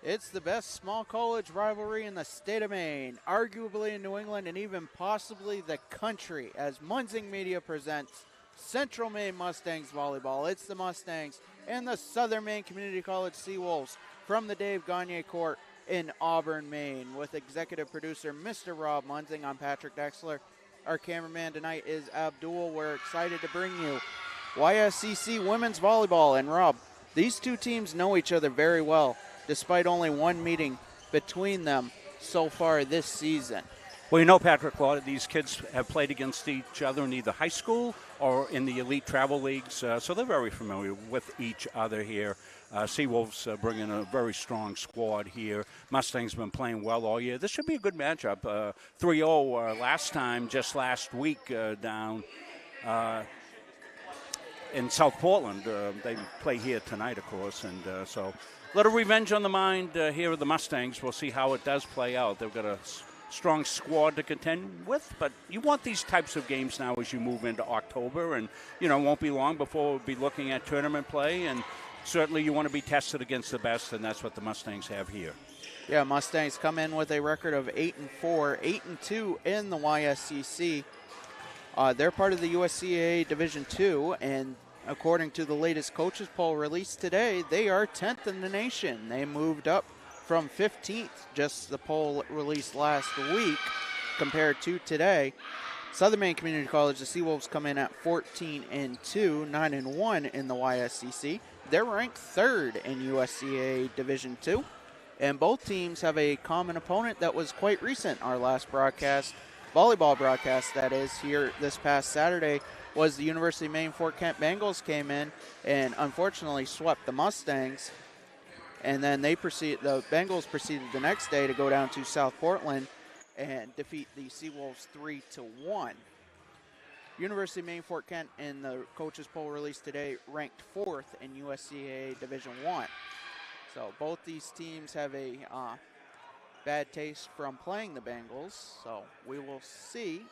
It's the best small college rivalry in the state of Maine, arguably in New England and even possibly the country, as Munzing Media presents Central Maine Mustangs Volleyball. It's the Mustangs and the Southern Maine Community College Seawolves from the Dave Gagne Court in Auburn, Maine, with executive producer Mr. Rob Munzing. I'm Patrick Dexler. Our cameraman tonight is Abdul. We're excited to bring you YSCC Women's Volleyball. And Rob, these two teams know each other very well, despite only one meeting between them so far this season. Well, you know, Patrick, a lot of these kids have played against each other in either high school or in the elite travel leagues, so they're very familiar with each other here. Seawolves bring in a very strong squad here. Mustangs been playing well all year. This should be a good matchup. 3-0 just last week down in South Portland. They play here tonight, of course, and so a little revenge on the mind here with the Mustangs. We'll see how it does play out. They've got a strong squad to contend with, but you want these types of games now as you move into October, and you know, it won't be long before we'll be looking at tournament play, and certainly you want to be tested against the best, and that's what the Mustangs have here. Yeah, Mustangs come in with a record of 8-4, 8-2 in the YSCC. They're part of the USCAA Division II, and according to the latest coaches poll released today, they are 10th in the nation. They moved up from 15th, just the poll released last week compared to today. Southern Maine Community College, the Seawolves come in at 14-2, 9-1 in the YSCC. They're ranked 3rd in USCAA Division II, and both teams have a common opponent that was quite recent. Our last broadcast, volleyball broadcast that is, here this past Saturday, was the University of Maine Fort Kent Bengals came in and unfortunately swept the Mustangs. And then the Bengals proceeded the next day to go down to South Portland and defeat the Seawolves 3-1. University of Maine Fort Kent in the coaches poll released today ranked 4th in USCAA Division I. So both these teams have a bad taste from playing the Bengals. So we will see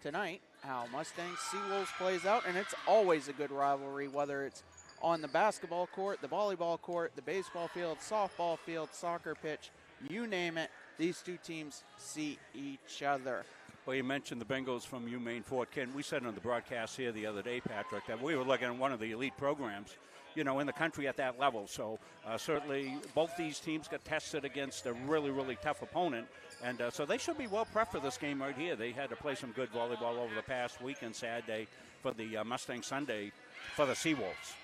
tonight how Mustangs Seawolves plays out, and it's always a good rivalry, whether it's on the basketball court, the volleyball court, the baseball field, softball field, soccer pitch, you name it, these two teams see each other. Well, you mentioned the Bengals from UMaine Fort Kent. We said on the broadcast here the other day, Patrick, that we were looking at one of the elite programs, you know, in the country at that level. So certainly both these teams got tested against a really, really tough opponent. And so they should be well prepped for this game right here. They had to play some good volleyball over the past week and Saturday for the Mustang Sunday for the Seawolves.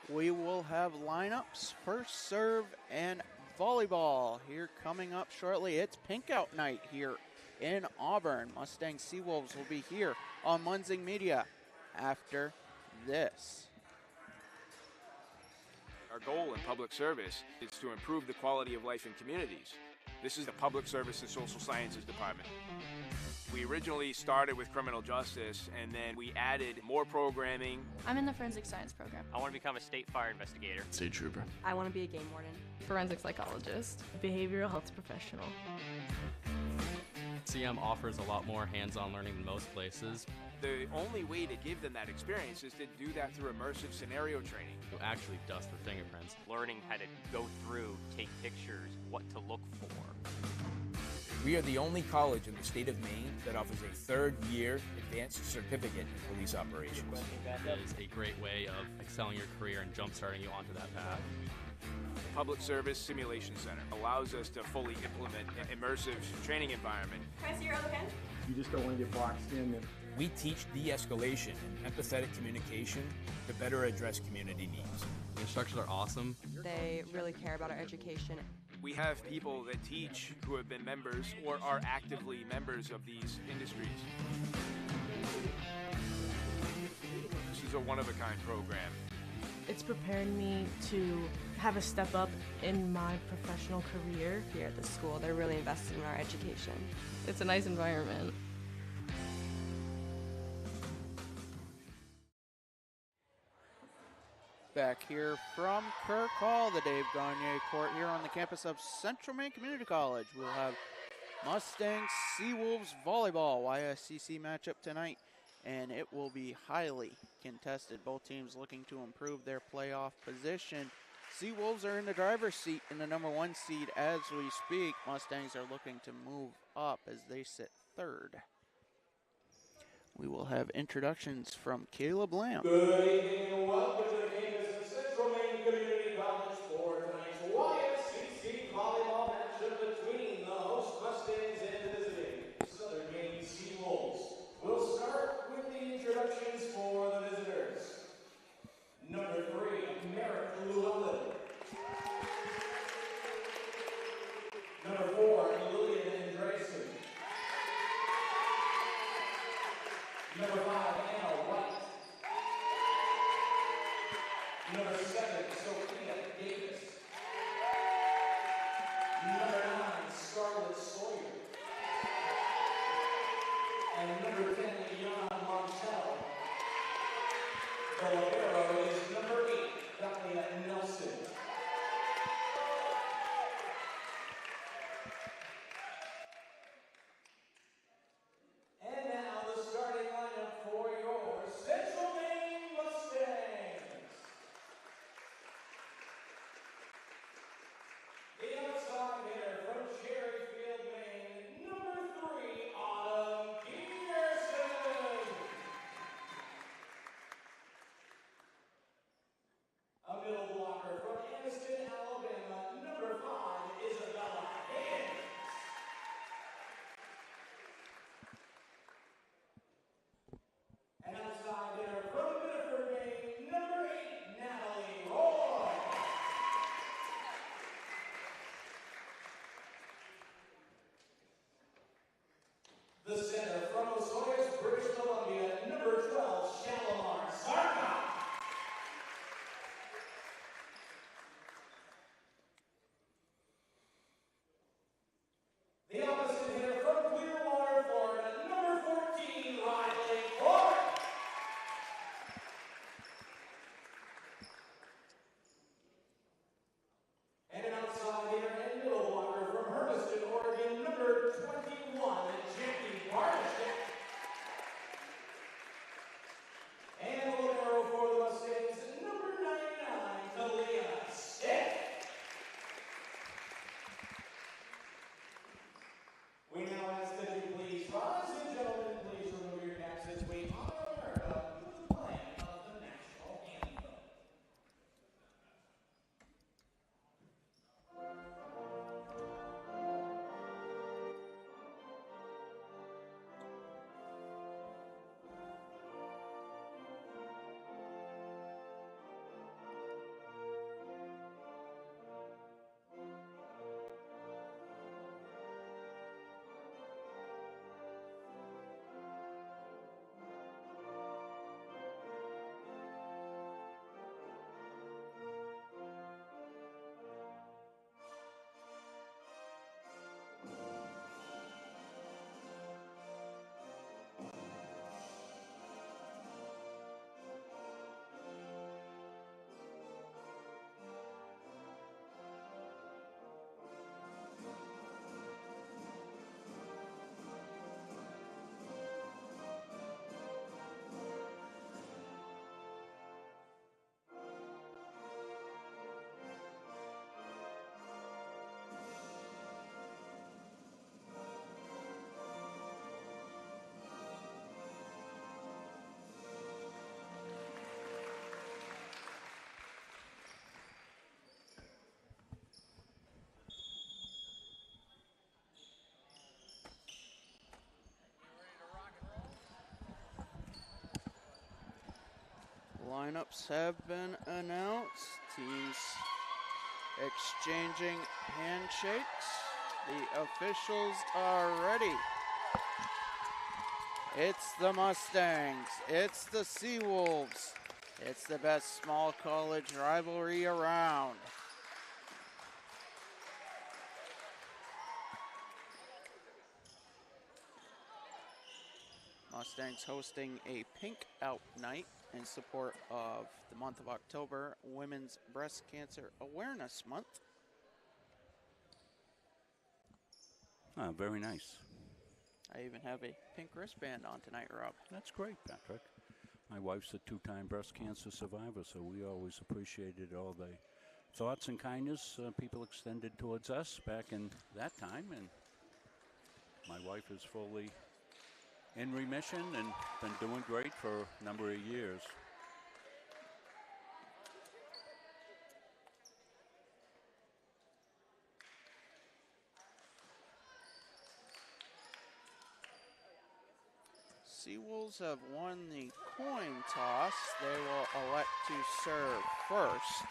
We will have lineups, first serve, and volleyball here coming up shortly. It's pink out night here in Auburn. Mustang Seawolves will be here on Munzing Media after this. Our goal in public service is to improve the quality of life in communities. This is the Public Service and Social Sciences Department. We originally started with criminal justice, and then we added more programming. I'm in the forensic science program. I want to become a state fire investigator. State trooper. I want to be a game warden. Forensic psychologist. Behavioral health professional. CM offers a lot more hands-on learning than most places. The only way to give them that experience is to do that through immersive scenario training. You actually dust their fingerprints. Learning how to go through, take pictures, what to look for. We are the only college in the state of Maine that offers a third-year advanced certificate in police operations. It is a great way of excelling your career and jump-starting you onto that path. The Public Service Simulation Center allows us to fully implement an immersive training environment. Can I see your other pen? You just don't want to get boxed in. We teach de-escalation and empathetic communication to better address community needs. The instructors are awesome. They really care about our education. We have people that teach who have been members or are actively members of these industries. This is a one-of-a-kind program. It's preparing me to have a step up in my professional career. Here at the school, they're really invested in our education. It's a nice environment. Back here from Kirk Hall, the Dave Gagne Court here on the campus of Central Maine Community College. We'll have Mustangs Seawolves Volleyball YSCC matchup tonight, and it will be highly contested. Both teams looking to improve their playoff position. Seawolves are in the driver's seat in the number 1 seed as we speak. Mustangs are looking to move up as they sit third. We will have introductions from Caleb Lamb. Good evening and welcome to the campus of Central Maine Community College for tonight's YSCC volleyball matchup between the host Mustangs and visiting Southern Maine Seawolves. We'll start with the introductions for the visitors. Number 3, Merrick Llewellyn. Number 4, Lillian Andreessen. Number 5, Anna White. Number 7, Sophia Davis. Number 9, Scarlett Sawyer. And number 10, Yana Montel. The libero is number 8, Dahlia Nelson. And now the starting lineup for your Central Maine Mustangs. The outside hitter from Cherryfield, Maine, number 3, Autumn Peterson. A middle blocker from Anniston, Alabama, number 5, Isabella Higgins. An outside hitter from Biddeford, Maine, number 8, Natalie Roy. The center from Osoyoos, British Columbia, number 12, Shalimar Sarka. The opposite hitter from Clearwater, Florida, number 14, Riley Clark. And an outside hitter and middle blocker from Hermiston, Oregon, number 21, Jackie Barnett. And the libero for the Mustangs, number 99, Talia Stick. We now ask that you please rise, and gentlemen, please remove your caps as we honor America with the playing of the national anthem. Lineups have been announced. Teams exchanging handshakes. The officials are ready. It's the Mustangs. It's the Seawolves. It's the best small college rivalry around. Mustangs hosting a pink out night in support of the month of October, Women's Breast Cancer Awareness Month. Very nice. I even have a pink wristband on tonight, Rob. That's great, Patrick. My wife's a 2-time breast cancer survivor, so we always appreciated all the thoughts and kindness people extended towards us back in that time. And my wife is fully in remission and been doing great for a number of years. Seawolves have won the coin toss. They will elect to serve first.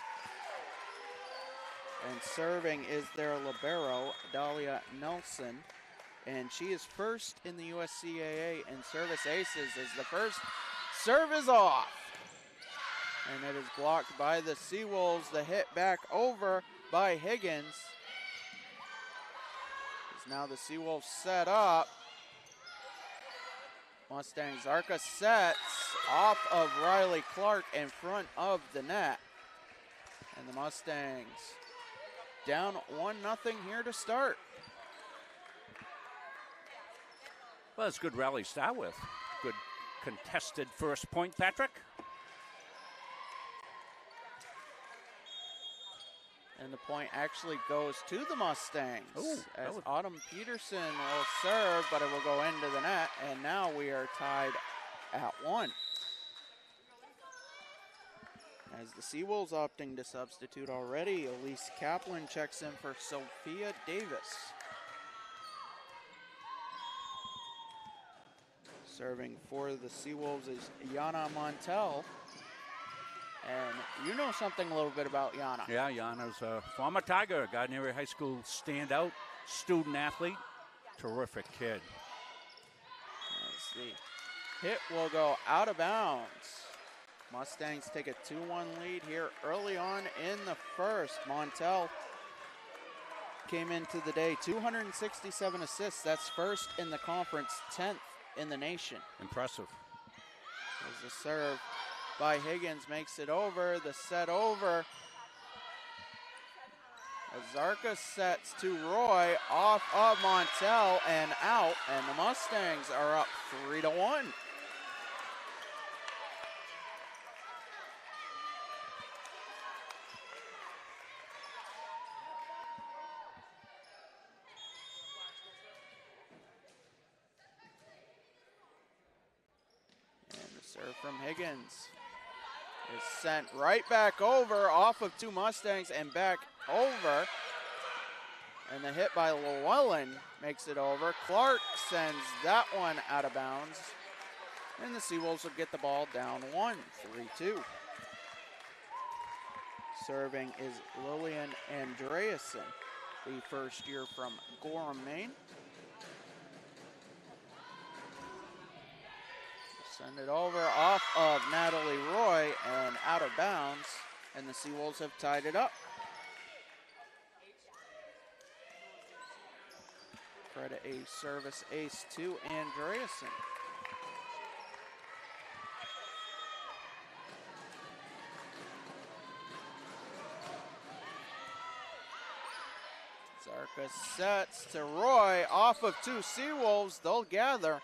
And serving is their libero, Dahlia Nelson. And she is first in the USCAA in service aces as the first serve is off. And it is blocked by the Seawolves. The hit back over by Higgins. As now the Seawolves set up. Mustangs Zarka sets off of Riley Clark in front of the net. And the Mustangs down 1-0 here to start. Well, it's a good rally to start with. Good contested first point, Patrick. And the point actually goes to the Mustangs. Ooh, as Autumn Peterson will serve, but it will go into the net. And now we are tied at 1. As the Seawolves opting to substitute already, Elise Kaplan checks in for Sophia Davis. Serving for the Seawolves is Yana Montel. And you know something a little bit about Yana. Yeah, Yana's a former Tiger, Gardner Area High School standout student athlete. Terrific kid. As the hit will go out of bounds. Mustangs take a 2-1 lead here early on in the first. Montel came into the day 267 assists. That's first in the conference, 10th in the nation. Impressive. As the serve by Higgins makes it over, the set over. Zarka sets to Roy off of Montel and out, and the Mustangs are up 3-1. And the serve from Higgins is sent right back over off of two Mustangs and back over. And the hit by Llewellyn makes it over. Clark sends that one out of bounds. And the Seawolves will get the ball down 1, 3-2. Serving is Lillian Andreasen, the first year from Gorham, Maine. Send it over off of Natalie Roy and out of bounds, and the Seawolves have tied it up. Credit a service ace to Andreasen. Zarka sets to Roy off of two Seawolves. They'll gather,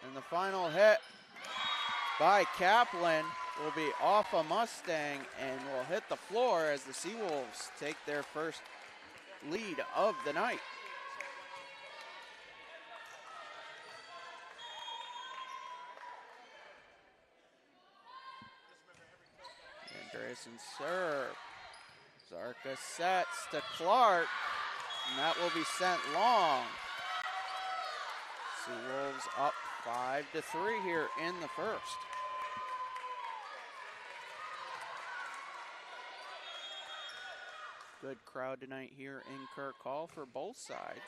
and the final hit by Kaplan will be off a Mustang and will hit the floor as the Seawolves take their first lead of the night. Andreasen serve. Zarka sets to Clark, and that will be sent long. Seawolves up 5-3 here in the first. Good crowd tonight here in Kirk Hall for both sides.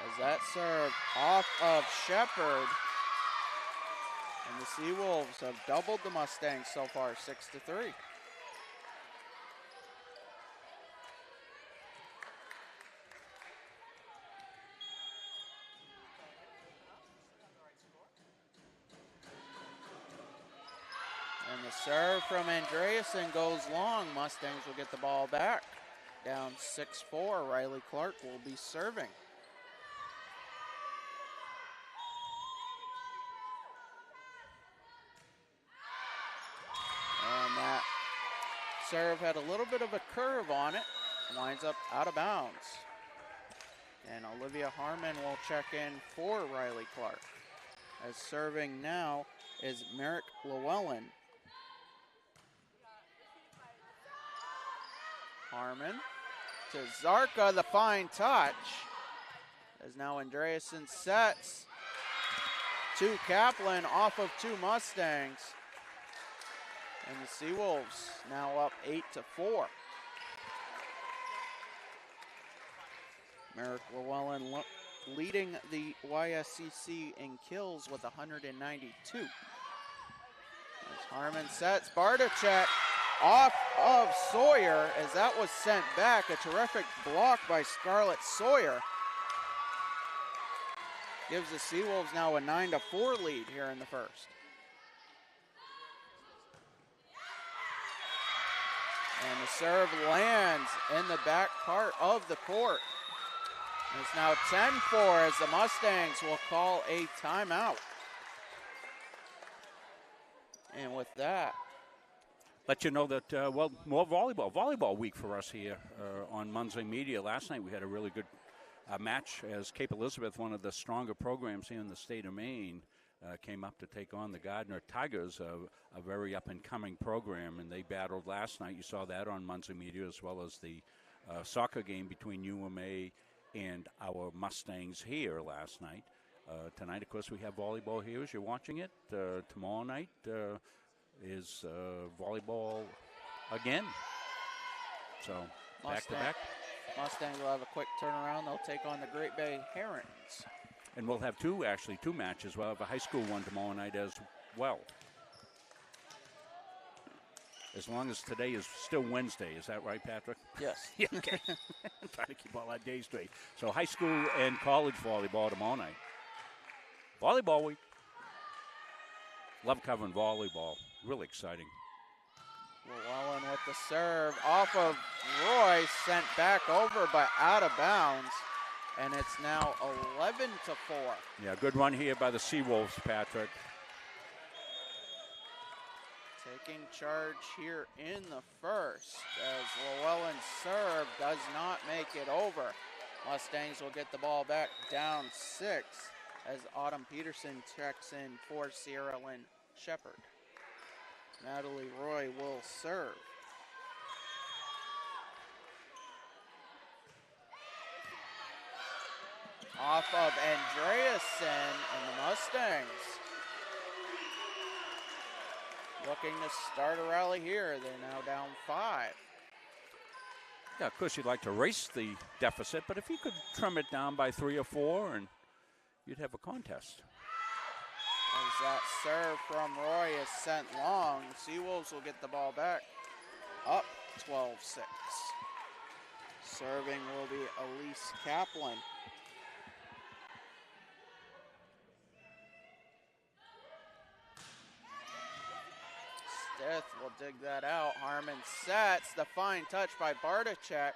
As that serve off of Shepard. And the Seawolves have doubled the Mustangs so far, 6-3. And the serve from Andreasen goes long. Mustangs will get the ball back. Down 6-4. Riley Clark will be serving. And that serve had a little bit of a curve on it. Winds up out of bounds. And Olivia Harmon will check in for Riley Clark. As serving now is Merrick Llewellyn. Harmon to Zarka, the fine touch. As now Andreasen sets to Kaplan off of two Mustangs. And the Seawolves now up 8-4. Merrick Llewellyn leading the YSCC in kills with 192. As Harmon sets, Barticek off of Sawyer as that was sent back. A terrific block by Scarlett Sawyer. Gives the Seawolves now a 9-4 lead here in the first. And the serve lands in the back part of the court. It's now 10-4 as the Mustangs will call a timeout. And with that, let you know that, well, more volleyball week for us here on Munzing Media. Last night we had a really good match as Cape Elizabeth, one of the stronger programs here in the state of Maine, came up to take on the Gardner Tigers, a very up-and-coming program, and they battled last night. You saw that on Munzing Media, as well as the soccer game between UMA and our Mustangs here last night. Tonight, of course, we have volleyball here as you're watching it. Tomorrow night is volleyball again. So, back-to-back. Mustangs will have a quick turnaround. They'll take on the Great Bay Herons. And we'll have two matches. We'll have a high school one tomorrow night as well. As long as today is still Wednesday. Is that right, Patrick? Yes. Yeah, okay. I'm trying to keep all our days straight. So high school and college volleyball tomorrow night. Volleyball week. Love covering volleyball. Really exciting. Llewellyn with the serve off of Roy, sent back over but out of bounds. And it's now 11-4. Yeah, good run here by the Seawolves, Patrick. Taking charge here in the first as Llewellyn's serve does not make it over. Mustangs will get the ball back down 6 as Autumn Peterson checks in for Sierra Lynn Shepherd. Natalie Roy will serve. Off of Andreasen and the Mustangs looking to start a rally here. They're now down 5. Yeah, of course you'd like to race the deficit, but if you could trim it down by 3 or 4, and you'd have a contest. As that serve from Roy is sent long, Seawolves will get the ball back up 12-6. Serving will be Elise Kaplan. Stith will dig that out. Harmon sets. The fine touch by Barticek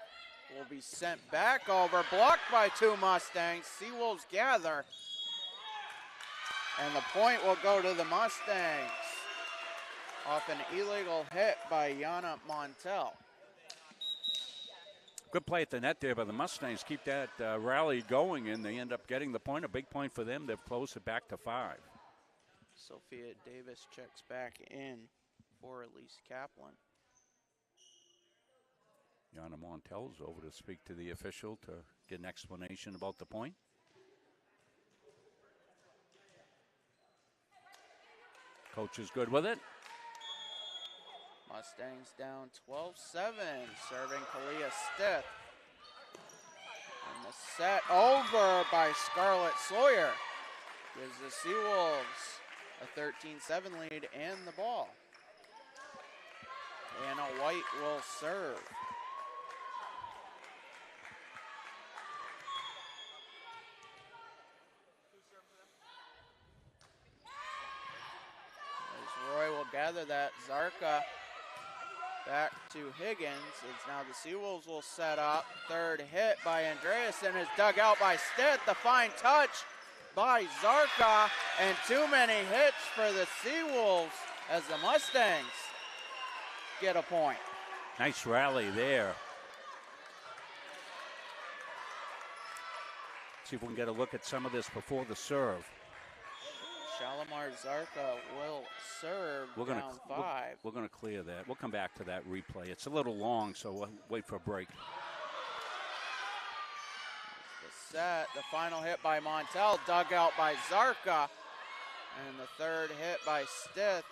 will be sent back over. Blocked by 2 Mustangs. Seawolves gather. And the point will go to the Mustangs off an illegal hit by Yana Montel. Good play at the net there by the Mustangs. Keep that rally going, and they end up getting the point. A big point for them. They've closed it back to 5. Sophia Davis checks back in for Elise Kaplan. Yana Montel's over to speak to the official to get an explanation about the point. Coach is good with it. Mustangs down 12-7, serving Kalia Stith. And the set over by Scarlett Sawyer gives the Seawolves a 13-7 lead and the ball. Anna White will serve. As Roy will gather that, Zarka back to Higgins. It's now the Seawolves will set up. Third hit by Andreasen is dug out by Stith. The fine touch by Zarka, and too many hits for the Seawolves as the Mustangs get a point. Nice rally there. See if we can get a look at some of this before the serve. Shalimar Zarka will serve down 5. We're going to clear that. We'll come back to that replay. It's a little long, so we'll wait for a break. The set, the final hit by Montel, dug out by Zarka. And the third hit by Stith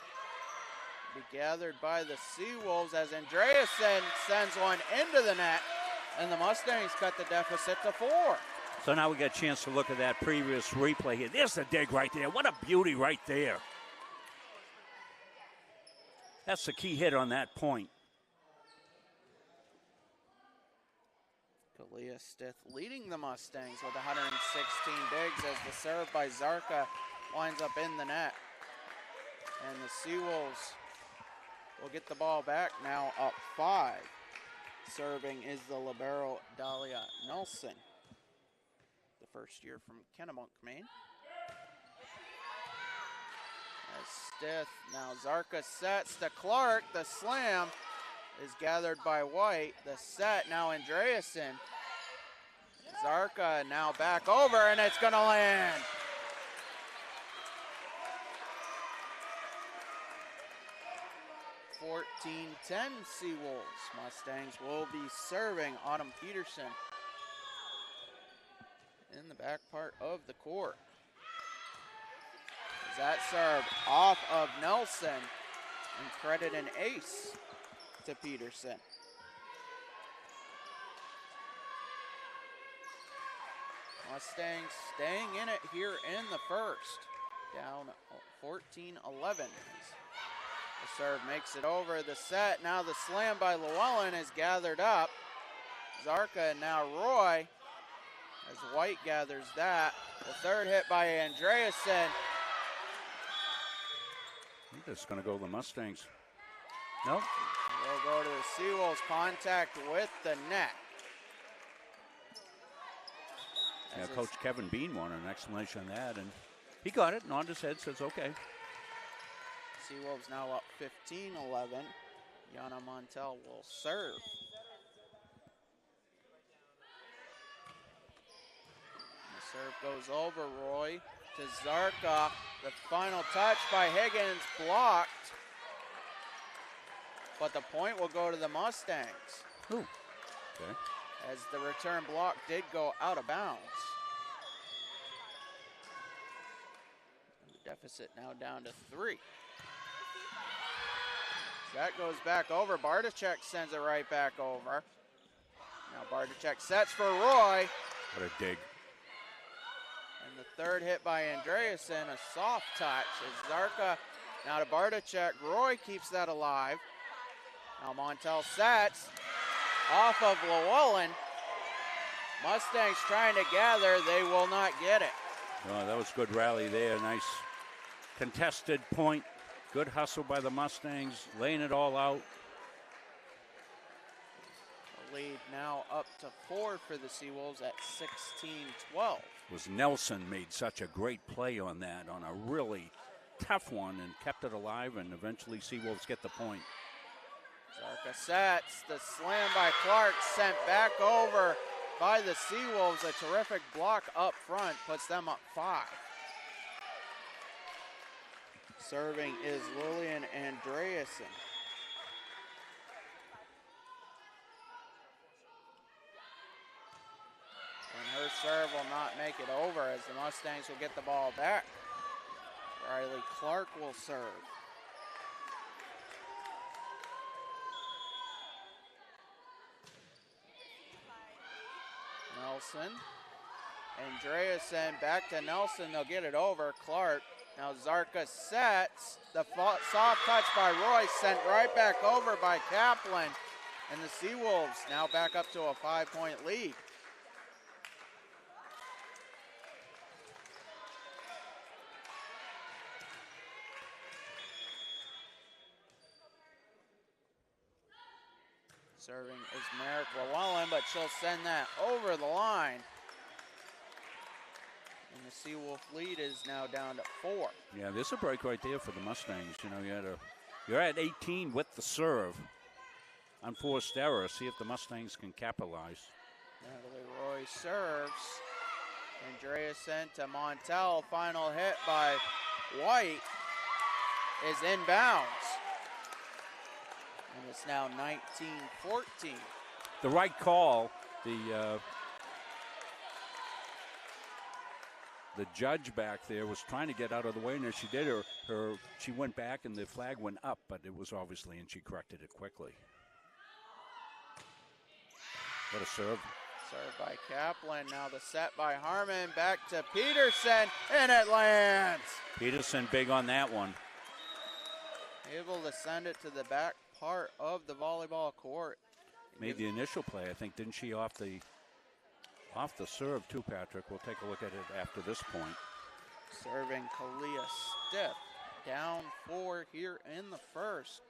be gathered by the Seawolves as Andreasen sends one into the net. And the Mustangs cut the deficit to 4. So now we get a chance to look at that previous replay here. There's the dig right there. What a beauty right there. That's the key hit on that point. Kalia Stith leading the Mustangs with 116 digs as the serve by Zarka winds up in the net. And the Seawolves will get the ball back now up 5. Serving is the libero Dahlia Nelson, the first year from Kennebunk, Maine. As Stith, now Zarka sets to Clark. The slam is gathered by White. The set now Andreasen. Zarka now back over, and it's going to land. (14-10) Seawolves. Mustangs will be serving Autumn Peterson in the back part of the court. As that serve off of Nelson, and credit an ace to Peterson. Mustangs staying in it here in the first. Down 14-11. The serve makes it over the set. Now the slam by Llewellyn is gathered up. Zarka and now Roy as White gathers that. The third hit by Andreasen. I think this is going to go to the Mustangs. Nope. We'll go to the Seawolves. Contact with the net. Yeah, Coach Kevin Bean wanted an explanation on that, and he got it, nodded his head, says okay. Seawolves now up 15-11. Yana Montel will serve. The serve goes over Roy to Zarka. The final touch by Higgins blocked. But the point will go to the Mustangs. Ooh. Okay. As the return block did go out of bounds. The deficit now down to 3. That goes back over. Bartachek sends it right back over. Now Bartachek sets for Roy. What a dig. And the third hit by Andreasen, a soft touch. As Zarka now to Bartachek. Roy keeps that alive. Now Montel sets off of Llewellyn. Mustangs trying to gather. They will not get it. Oh, that was good rally there. Nice contested point. Good hustle by the Mustangs, laying it all out. The lead now up to 4 for the Seawolves at 16-12. Was Nelson made such a great play on that, on a really tough one, and kept it alive, and eventually Seawolves get the point. Zarka sets, the slam by Clark sent back over by the Seawolves. A terrific block up front puts them up 5. Serving is Lillian Andreasen. And her serve will not make it over as the Mustangs will get the ball back. Riley Clark will serve. Nelson. Andreasen back to Nelson. They'll get it over. Clark. Now Zarka sets. The soft touch by Roy sent right back over by Kaplan. And the Seawolves now back up to a 5-point lead. Serving is Merrick Llewellyn, but she'll send that over the line. And the Seawolf lead is now down to 4. Yeah, there's a break right there for the Mustangs. You know, you're at 18 with the serve. unforced error. See if the Mustangs can capitalize. Natalie Roy serves. Andreasen to Montel. Final hit by White is inbounds. And it's now 19-14. The right call. The judge back there was trying to get out of the way, and as she did, she went back and the flag went up, but it was obviously, and she corrected it quickly. What a serve. Served by Kaplan. Now the set by Harmon. Back to Peterson, and it lands. Peterson big on that one. Able to send it to the back part of the volleyball court. Made the initial play, I think, didn't she, off the serve too, Patrick? We'll take a look at it after this point. Serving Kalia Stiff. Down 4 here in the first.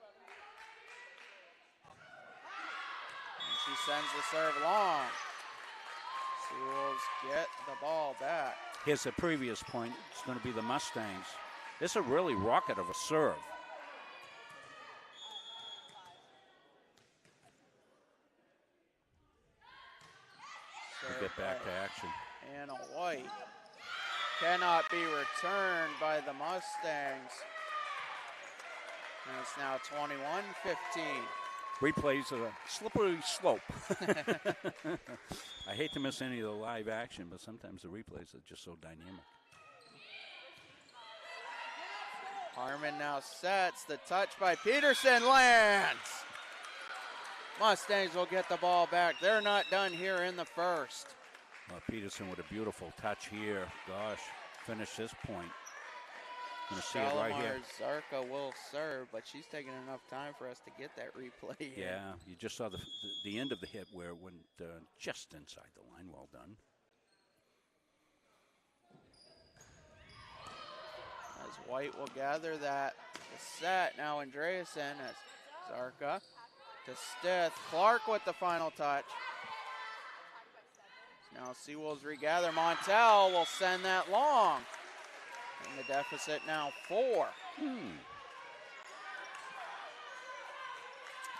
And she sends the serve long. Seawolves get the ball back. Here's the previous point. It's going to be the Mustangs. This is a really rocket of a serve. We'll get back to action. Anna White cannot be returned by the Mustangs. And it's now 21-15. Replays are a slippery slope. I hate to miss any of the live action, but sometimes the replays are just so dynamic. Harmon now sets. The touch by Peterson lands. Mustangs will get the ball back. They're not done here in the first. Peterson with a beautiful touch here. Gosh, finish this point. Gonna see it right here. Zarka will serve, but she's taking enough time for us to get that replay. Yeah, you just saw the end of the hit where it went just inside the line. Well done. As White will gather that set. Now Andreasen as Zarka to Stith. Clark with the final touch. Now Seawolves regather. Montel will send that long. And the deficit now 4.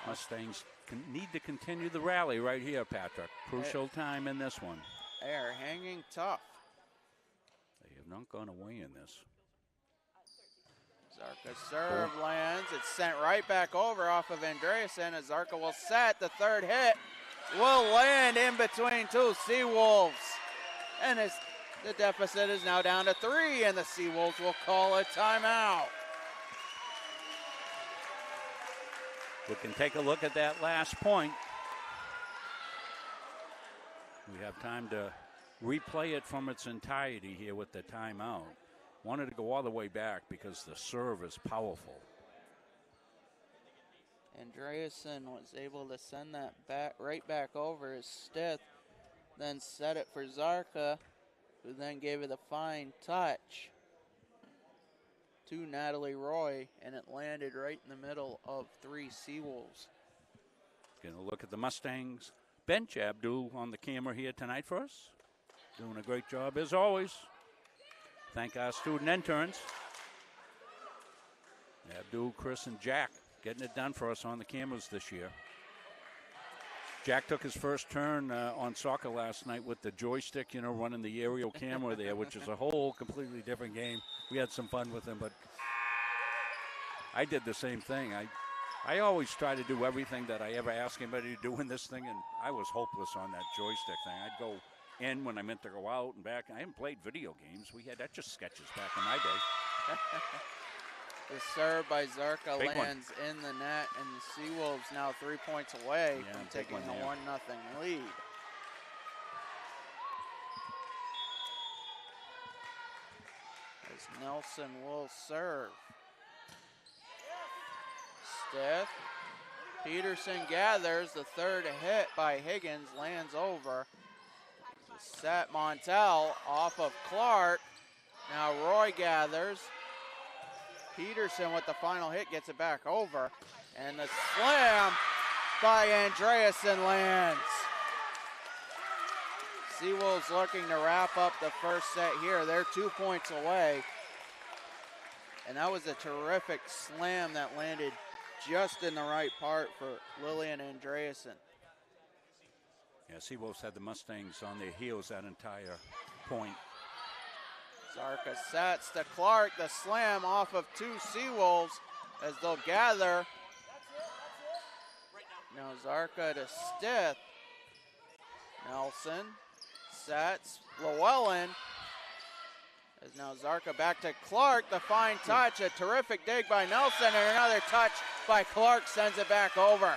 Mustangs need to continue the rally right here, Patrick. Crucial time in this one. They are hanging tough. They have not gone away in this. Zarka serve lands. It's sent right back over off of Andreasen as Zarka will set. The third hit will land in between two Seawolves. And the deficit is now down to 3, and the Seawolves will call a timeout. We can take a look at that last point. We have time to replay it from its entirety here with the timeout. Wanted to go all the way back because the serve is powerful. Andreasen was able to send that back right back over his Stith, then set it for Zarka, who then gave it a fine touch to Natalie Roy, and it landed right in the middle of 3 Seawolves. Going to look at the Mustangs bench. Abdul on the camera here tonight for us. Doing a great job as always. Thank our student interns. Abdul, Chris, and Jack getting it done for us on the cameras this year. Jack took his first turn on soccer last night with the joystick, running the aerial camera there, which is a whole completely different game. We had some fun with him, but I did the same thing. I always try to do everything that I ever ask anybody to do in this thing, and I was hopeless on that joystick thing. I'd go in when I meant to go out and back. I haven't played video games. That's just sketches back in my day. The serve by Zarka Big lands in the net, and the Seawolves now 3 points away from taking a 1-0 lead. As Nelson will serve. Stith. Peterson gathers. The third hit by Higgins lands over. Set Montel off of Clark. Now Roy gathers. Peterson with the final hit gets it back over. And the slam by Andreasen lands. Seawolves looking to wrap up the first set here. They're 2 points away. And that was a terrific slam that landed just in the right part for Lillian Andreasen. Yeah, Seawolves had the Mustangs on their heels that entire point. Zarka sets to Clark, the slam off of two Seawolves as they'll gather. Now Zarka to Stith. Nelson sets, Llewellyn. As now Zarka back to Clark, the fine touch, a terrific dig by Nelson, and another touch by Clark sends it back over.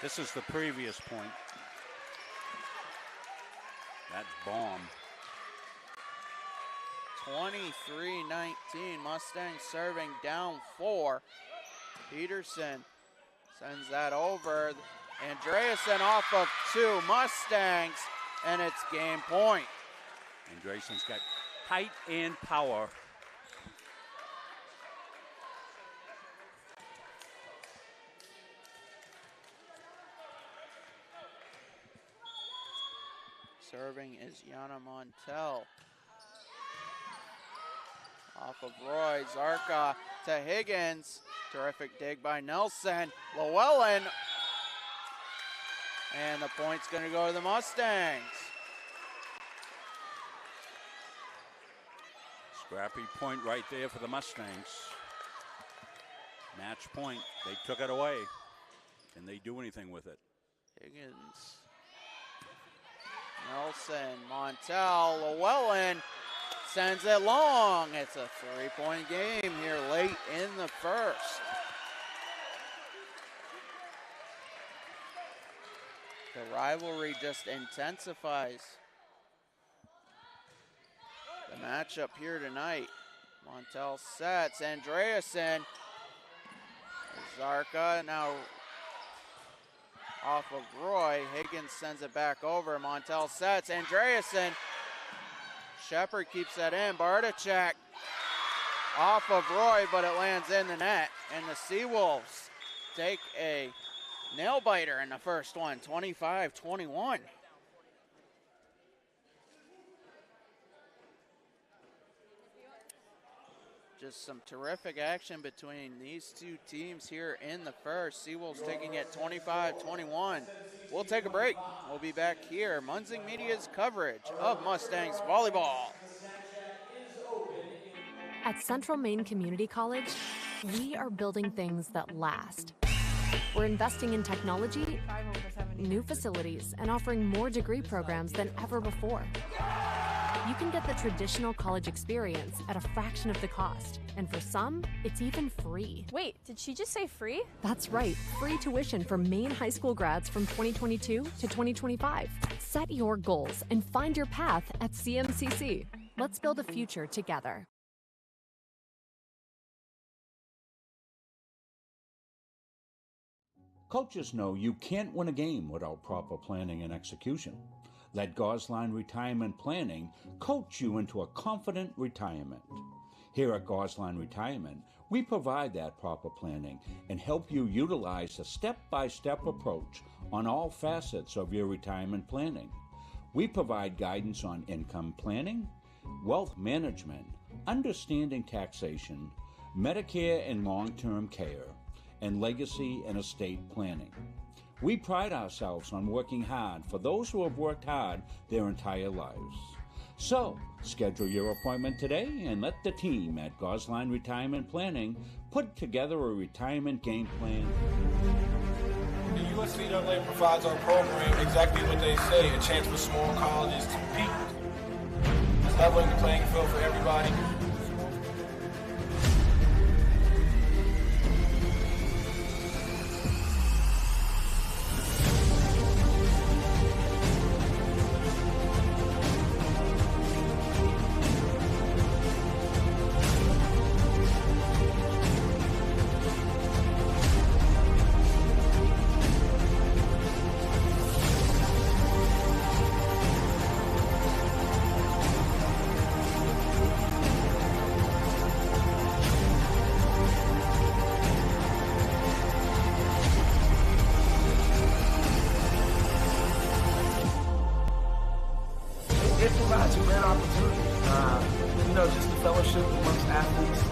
This is the previous point. That bomb. 23-19, Mustangs serving down 4. Peterson sends that over. Andreasen off of 2 Mustangs, and it's game point. Andreasen's got height and power. Serving is Yana Montel. Off of Roy, Zarka to Higgins. Terrific dig by Nelson. Llewellyn. And the point's going to go to the Mustangs. Scrappy point right there for the Mustangs. Match point. They took it away. Can they do anything with it? Higgins. Nelson, Montel, Llewellyn sends it long. It's a 3-point game here late in the first. The rivalry just intensifies. The matchup here tonight. Montel sets, Andreasen. Zarka now off of Roy. Higgins sends it back over. Montel sets, Andreasen. Shepard keeps that in. Bartachek off of Roy, but it lands in the net. And the Seawolves take a nail biter in the first one, 25-21. Just some terrific action between these two teams here in the first. Seawolves taking it 25-21. We'll take a break. We'll be back here. Munzing Media's coverage of Mustangs volleyball. At Central Maine Community College, we are building things that last. We're investing in technology, new facilities, and offering more degree programs than ever before. You can get the traditional college experience at a fraction of the cost, and for some, it's even free. Wait, did she just say free? That's right, free tuition for Maine high school grads from 2022 to 2025. Set your goals and find your path at CMCC. Let's build a future together. Coaches know you can't win a game without proper planning and execution. Let Gosline Retirement Planning coach you into a confident retirement. Here at Gosline Retirement, we provide that proper planning and help you utilize a step-by-step approach on all facets of your retirement planning. We provide guidance on income planning, wealth management, understanding taxation, Medicare and long-term care, and legacy and estate planning. We pride ourselves on working hard for those who have worked hard their entire lives. So, schedule your appointment today and let the team at Gosline Retirement Planning put together a retirement game plan. The USCAA provides our program exactly what they say, a chance for small colleges to compete. It's leveling the playing field for everybody. just the fellowship amongst athletes,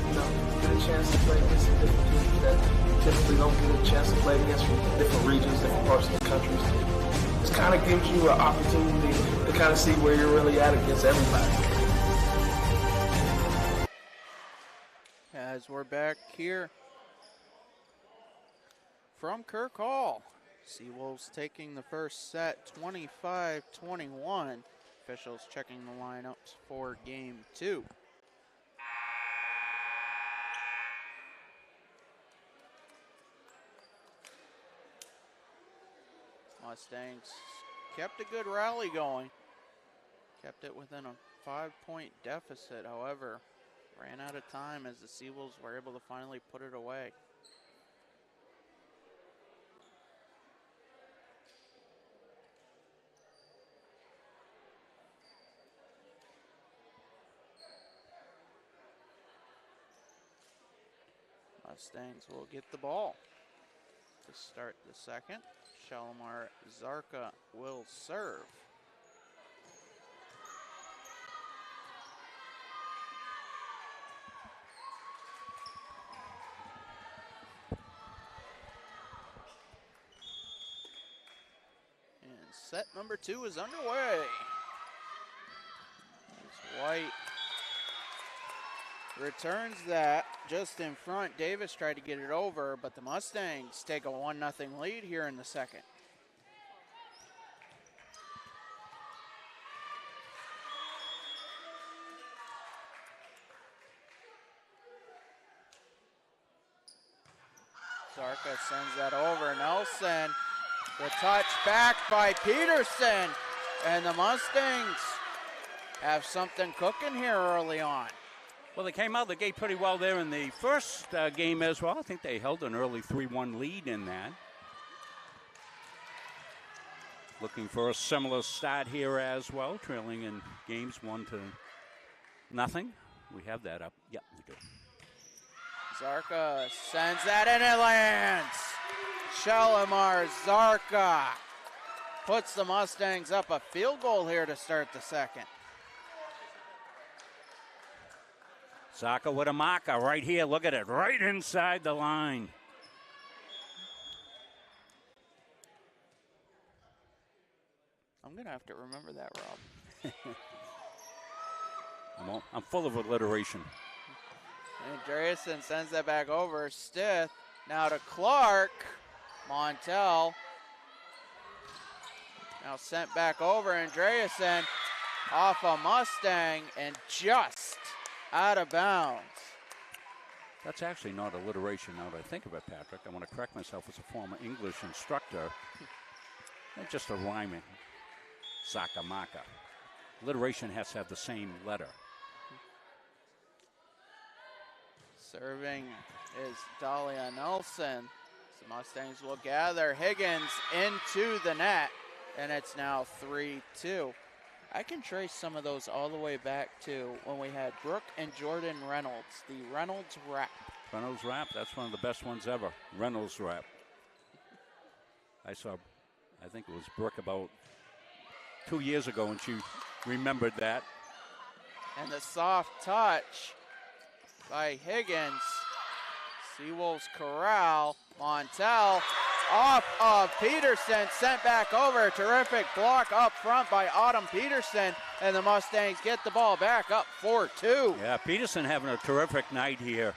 get a chance to play against some different people that typically don't get a chance to play against from different regions, different parts of the country. This kind of gives you an opportunity to kind of see where you're really at against everybody. As we're back here from Kirk Hall, Seawolves taking the first set 25-21. Officials checking the lineups for game 2. Mustangs kept a good rally going. Kept it within a 5-point deficit, however, ran out of time as the Seawolves were able to finally put it away. Mustangs will get the ball to start the second. Shalimar Zarka will serve. And set number 2 is underway. As White returns that just in front. Davis tried to get it over, but the Mustangs take a 1-0 lead here in the second. Zarka sends that over. Nelson, the touch back by Peterson, and the Mustangs have something cooking here early on. Well, they came out the gate pretty well there in the first game as well. I think they held an early 3-1 lead in that. Looking for a similar start here as well, trailing in games 1-0. We have that up. Yep, we do. Zarka sends that in, it lands. Shalimar Zarka puts the Mustangs up a field goal here to start the second. Zarka with a marker right here. Look at it, right inside the line. I'm going to have to remember that, Rob. I'm full of alliteration. Andreasen sends that back over. Stith now to Clark. Montel now sent back over. Andreasen off a Mustang and just out of bounds. That's actually not alliteration now that I think of it, Patrick. I want to correct myself as a former English instructor. It's just a rhyming. Sakamaka. Alliteration has to have the same letter. Serving is Dahlia Nelson. The Mustangs will gather. Higgins into the net, and it's now 3-2. I can trace some of those all the way back to when we had Brooke and Jordan Reynolds, the Reynolds Rap. Reynolds Rap, that's one of the best ones ever. Reynolds Rap. I think it was Brooke about 2 years ago, and she remembered that. And the soft touch by Higgins. Seawolves corral. Montel off of Peterson, sent back over. Terrific block up front by Autumn Peterson, and the Mustangs get the ball back up 4-2. Yeah, Peterson having a terrific night here.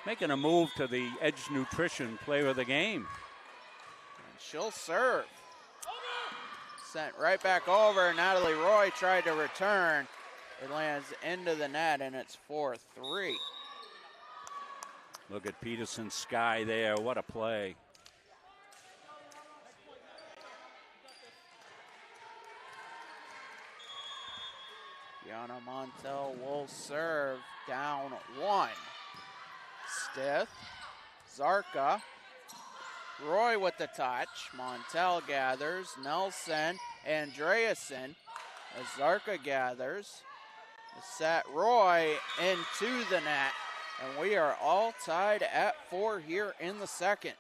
Making a move to the Edge Nutrition Player of the Game. And she'll serve. Sent right back over. Natalie Roy tried to return. It lands into the net, and it's 4-3. Look at Peterson's sky there. What a play. Gianna Montel will serve, down 1. Stith, Zarka, Roy with the touch. Montel gathers. Nelson, Andreasen. As Zarka gathers. Set Roy into the net. And we are all tied at 4 here in the second.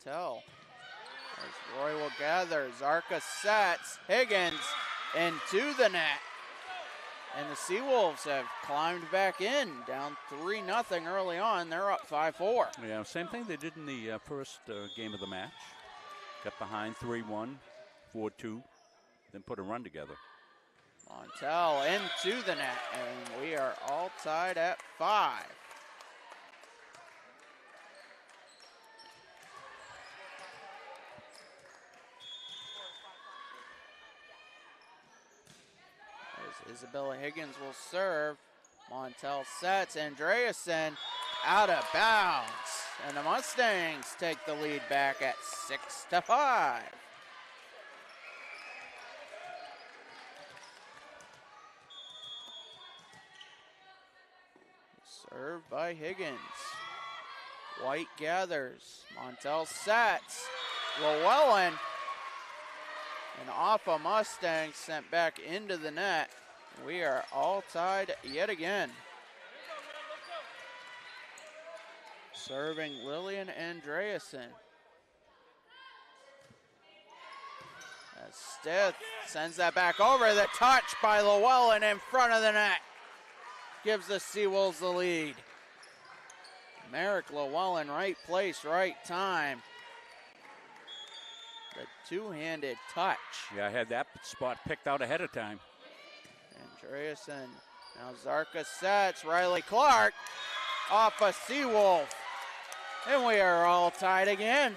Montel. As Roy will gather. Zarka sets. Higgins into the net. And the Seawolves have climbed back in, down 3-0 early on. They're up 5-4. Yeah, same thing they did in the first game of the match. Got behind 3-1, 4-2, then put a run together. Montel into the net, and we are all tied at 5. As Isabella Higgins will serve. Montel sets. Andreasen out of bounds. And the Mustangs take the lead back at 6-5. Served by Higgins. White gathers. Montel sets. Llewellyn. And off a Mustang sent back into the net. We are all tied yet again. Serving Lillian Andreasen. As Stith sends that back over. The touch by Llewellyn in front of the net. Gives the Seawolves the lead. Merrick Llewellyn, right place, right time. The two-handed touch. Yeah, I had that spot picked out ahead of time. Andreasen. Now Zarka sets. Riley Clark off a Seawolf. And we are all tied again.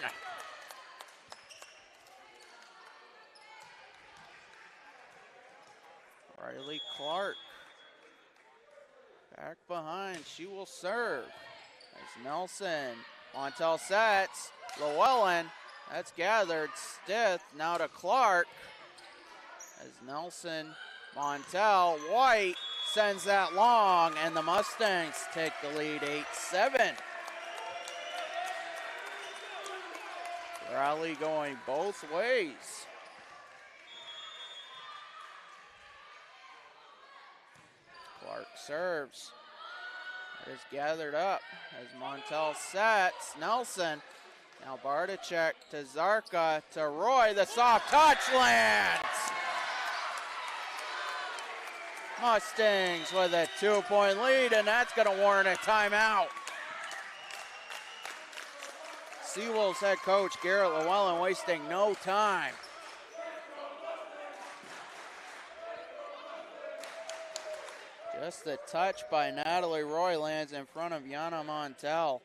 Riley Clark. Back behind. She will serve. As Nelson. Montel sets. Llewellyn. That's gathered. Stith now to Clark. As Nelson, Montel, White sends that long, and the Mustangs take the lead 8-7. Rally going both ways. Clark serves. It is gathered up as Montel sets. Nelson. Now Barticek to Zarka to Roy. The soft touch lands. Mustangs with a 2-point lead, and that's going to warrant a timeout. Seawolves head coach Garrett Llewellyn wasting no time. Just the touch by Natalie Roy lands in front of Yana Montel.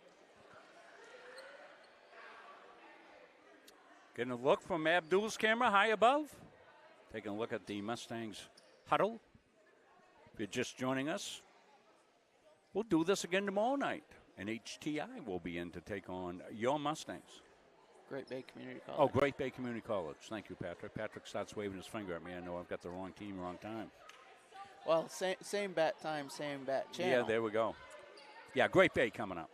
Getting a look from Abdul's camera high above. Taking a look at the Mustangs huddle. If you're just joining us, we'll do this again tomorrow night. And HTI will be in to take on your Mustangs. Great Bay Community College. Oh, Great Bay Community College. Thank you, Patrick. Patrick starts waving his finger at me. I know I've got the wrong team, wrong time. Well, same bat time, same bat channel. Yeah, there we go. Yeah, Great Bay coming up.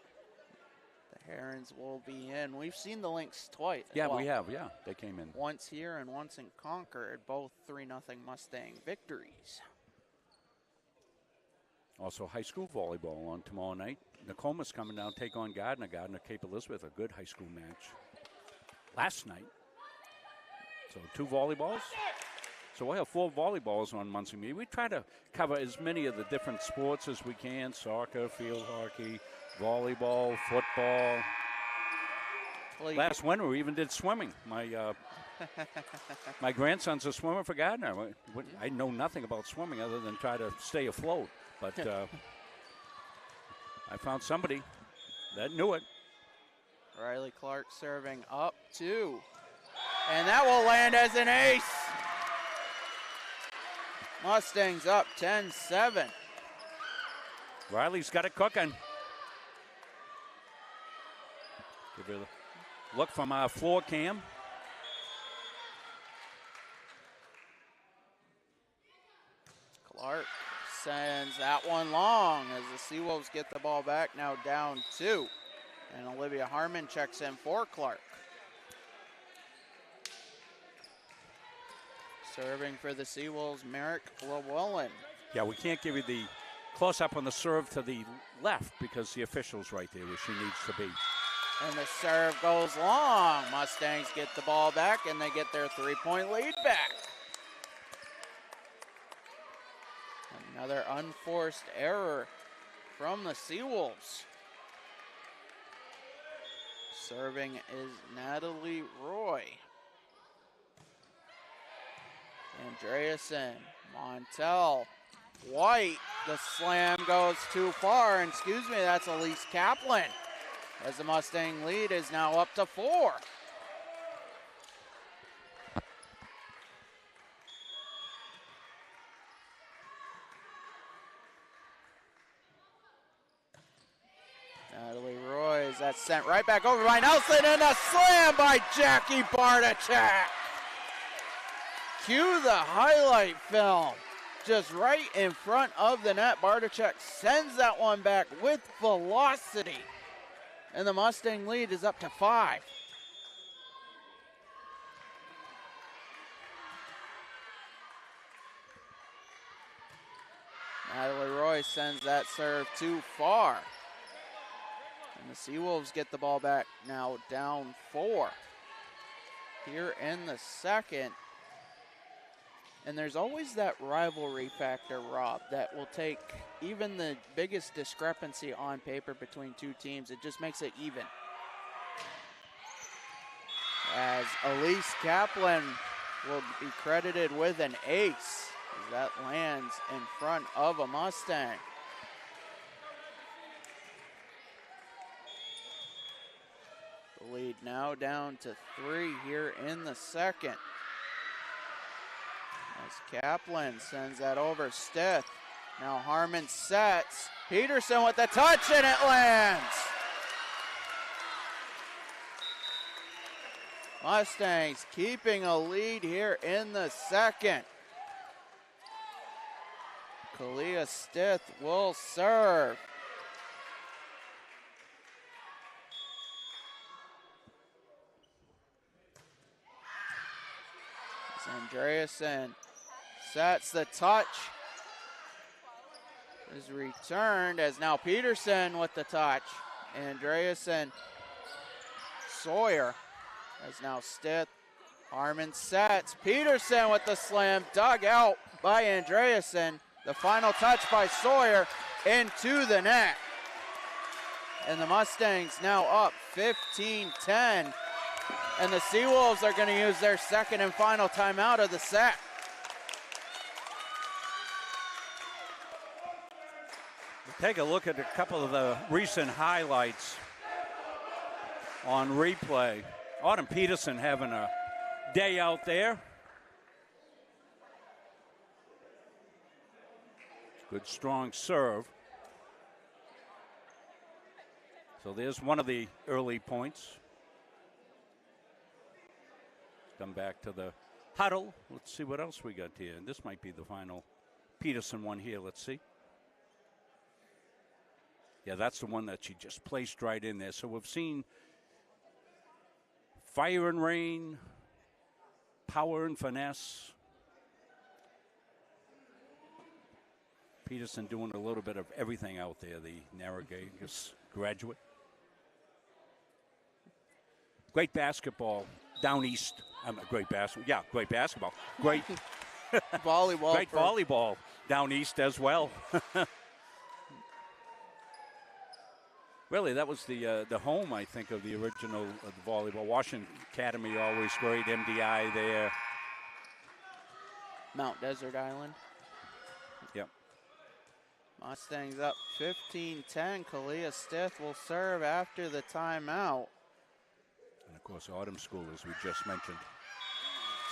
The Herons will be in. We've seen the Lynx twice. Yeah, we have. Yeah, they came in. Once here and once in Concord, both 3-0 Mustang victories. Also, high school volleyball on tomorrow night. Nokoma's coming down, take on Gardner. Gardner, Cape Elizabeth, a good high school match last night. So 2 volleyballs. So we'll have 4 volleyballs on Muncie Media. We try to cover as many of the different sports as we can. Soccer, field hockey, volleyball, football. Well, last winter we even did swimming. My grandson's a swimmer for Gardner. I know nothing about swimming other than try to stay afloat. But I found somebody that knew it. Riley Clark serving up 2. And that will land as an ace. Mustangs up 10-7. Riley's got it cooking. Give her a look from our floor cam. Clark sends that one long as the Seawolves get the ball back, now down 2. And Olivia Harmon checks in for Clark. Serving for the Seawolves, Merrick Llewellyn. Yeah, we can't give you the close-up on the serve to the left because the official's right there where she needs to be. And the serve goes long. Mustangs get the ball back, and they get their 3-point lead back. Another unforced error from the Seawolves. Serving is Natalie Roy. Andreasen, Montel, White. The slam goes too far, and excuse me, that's Elise Kaplan, as the Mustang lead is now up to 4. Natalie Roy, that's sent right back over by Nelson, and a slam by Jackie Bartachek. Cue the highlight film. Just right in front of the net. Bartachek sends that one back with velocity. And the Mustang lead is up to 5. Natalie Roy sends that serve too far. And the Seawolves get the ball back now down 4. Here in the second. And there's always that rivalry factor, Rob, that will take even the biggest discrepancy on paper between two teams. It just makes it even. As Elise Kaplan will be credited with an ace. That lands in front of a Mustang. The lead now down to 3 here in the second. As Kaplan sends that over Stith. Now Harmon sets. Peterson with the touch, and it lands. Mustangs keeping a lead here in the second. Kalia Stith will serve. Andreasen sets the touch. Is returned as now Peterson with the touch. Andreasen, Sawyer as now Stith. Harmon sets. Peterson with the slam, dug out by Andreasen. The final touch by Sawyer into the net. And the Mustangs now up 15-10. And the Seawolves are going to use their second and final timeout of the set. Take a look at a couple of the recent highlights on replay. Autumn Peterson having a day out there. Good strong serve. So there's one of the early points. Come back to the huddle. Let's see what else we got here. And this might be the final Peterson one here. Let's see. Yeah, that's the one that she just placed right in there. So we've seen fire and rain, power and finesse. Peterson doing a little bit of everything out there, the Narragansett graduate. Great basketball down east. Great basketball. Yeah, great basketball. Great volleyball. Great volleyball down east as well. Really, that was the home, I think, of the original volleyball. Washington Academy, always great. MDI there. Mount Desert Island. Yep. Mustangs up 15-10. Kalia Stith will serve after the timeout. And, of course, Autumn School, as we just mentioned.